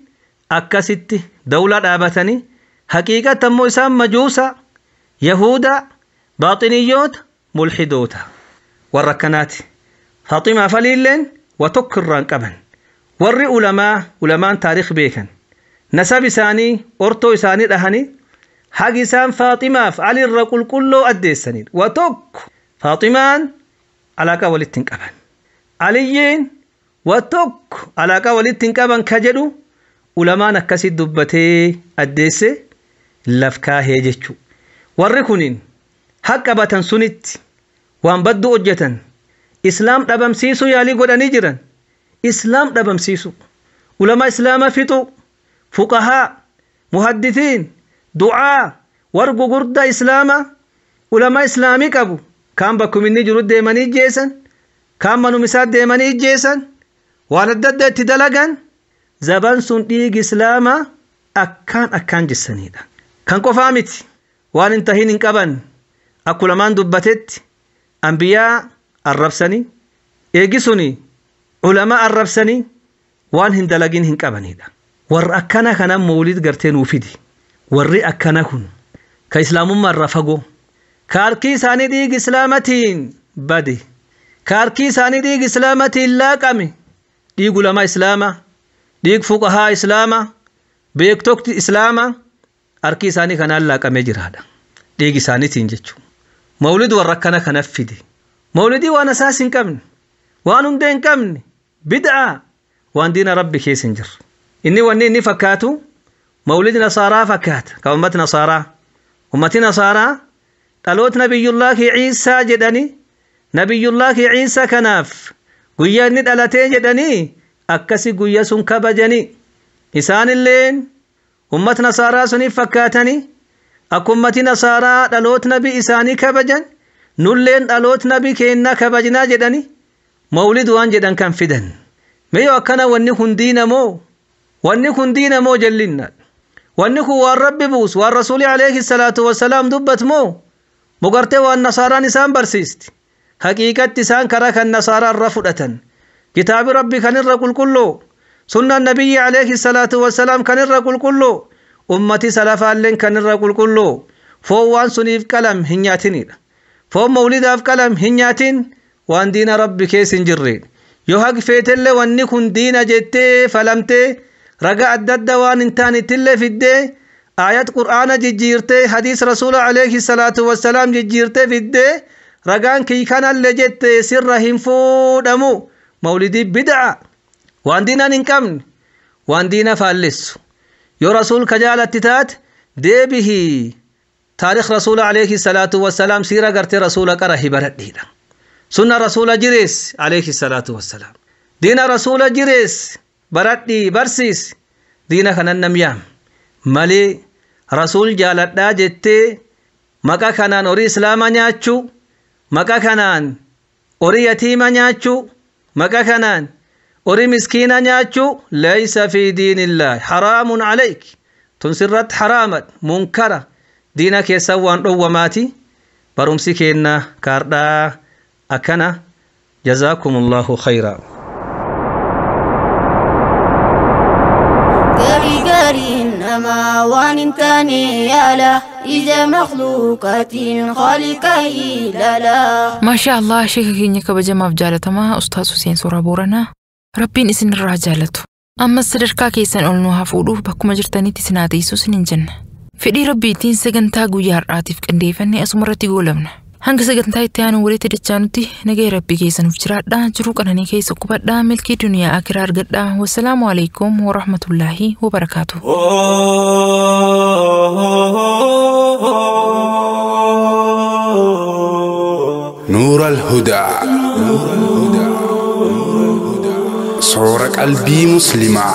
akkasitti dawla dhaabatanii haqiiqatan immoo isaan majuusa yahuda baaxiniyyoota mulxidoota warra akkanaati faaximaa faliilleen wa tokko irraan qaban warri ulamaan taarikh beekan nasab isaanii ortoo isaanii dhahanii حاجسان فاطمة علي الرقل كله أديسنين وتوك فاطمان علاقة ولتنكبن عليين وتوك علاقة ولتنكبن كجلو علماء نكسي دبتي أديسة لفكا هيجتشو وركنين حق باتن سنت وان بدو أجتن إسلام دبم سيسو يالي قد نجرن إسلام دبم سيسو علماء إسلام فتو فقهاء محدثين دعاء ورقو قرد إسلاما علماء إسلامي كبو kaan bakkuma inni jiru deemanii ijjeessan kaan manuma isaa deemanii ijjeessan waan adda adda itti dalagan zaban sun dhiigi islaamaa akkaan jissanidha. Kan qofaa miti waan hin tahin hin qaban akkuma lamaan dubbatetti anbiyaa arrabsanii eegisuni ulamaa arrabsanii waan hin dalagin hin qabanidha. Warra akkana kana mawlid gartee nuu fidi. Warri akkana kun ka islaamummaa irraa fagoo ka harkii isaanii dhiigi islaamatiin bade ka harkii isaanii dhiigi islaamatiin laaqame dhiigu ulamaa islaamaa dhiig fuqahaa islaamaa beektokti islaamaa harkii isaanii kanaan laaqamee jiraadha. Dhiigi isaaniitiin jechuudha. Mawlid warra akkana kanaaf fide. Mawlidii waan asaas hin qabne waan hundee hin qabne bid'aa waan diina rabbi keessa hin jirre. Inni wanni inni fakkaatu mawlid nasaaraa fakkaata ka ummati nasaaraa. Ummati nasaaraa dhaloota nabiyullaahi Ciisaa jedhanii nabiyullaahi Ciisaa kanaaf guyyaa inni dhalatee jedhanii akkasi guyyaa sun kabajanii isaanilleen ummati nasaaraa suniif fakkaatanii akka ummati nasaaraa dhaloota nabi isaanii kabajan nulleen dhaloota nabi keenna kabajnaa jedhanii mawlid waan jedhan kan fidan. Mee akkana wanni kun diina moo jallinna wanni kun waan rabbi buus waan rasuuli alayhi salaatu wassalaam dubbat moo mugartee waan nasaaraan isaan barsiisti. Haqiiqatti isaan karaa kan nasaaraa irra fudhatan kitaabi rabbi kan irra qulqulluu sunnaan nabiyyi alayhi salaatu wassalaam kan irra qulqulluu ummati salafaalleen kan irra qulqulluu foon waan suniif qalam hin nyaatinidha. Foon mawlidaaf qalam hin nyaatin waan diina rabbi keessa hin jirre. Yoo haqi feetellee wanni kun diina jettee falamtee raga adda adda waan hin taanittillee fiddee ayat qur'aana jijjiirtee hadiis rasuula alayhi salaatu wassalaam jijjiirtee fiddee ragaan kii kanallee jettee sirra hin fuudhamu. Mawlidii bid'a waan diinaan hin qabne waan diina faallessu. Yoo rasuul ka jaalatti taate deebihi taarikh rasuula alayhi salaatu wassalaam siira gartee rasuula qara hibaradhiidha. Sunna rasuula jirees alayhi salaatu wassalaam. Diina rasuula jirees baradhii barsiis diina kanan namyaam malee rasuul jaaladhaa jettee maqaa kanaan horii islaamaa nyaachuu maqaa kanaan horii yatiima nyaachuu maqaa kanaan horii miskiina nyaachuu laysa fi diinillaahi haraamun alayk tun sirratti haraamat munkara diina keessaa waan dhowwamaati. Barumsi keenna kaardhaa akkana jazaakumullahu khayraa. إنما وانتني يالا إذا مخلوقات خالقه لا ما شاء الله شيخ كينيا كبجما بجالة ما أستاذ حسين سورة بورنا ربين إسن الرجالته أما السرقة كيسن أولنوها فولوه بكم جرتاني تسناتي سوسن جنة فدي ربي تين سجنتا جويار عاطف كنديفني أسمرتي قولمنا hanga sagantaa itti aanu walitti dachanutti nagaya rabbii keessan ufjiraadha jiruu qananii keessa qubadha milkii duniyaa akiraa argadha. Wassalaamu alaikum wa rahmatullahi wa barakatuh. نور الهدى صورة قلبي مسلمة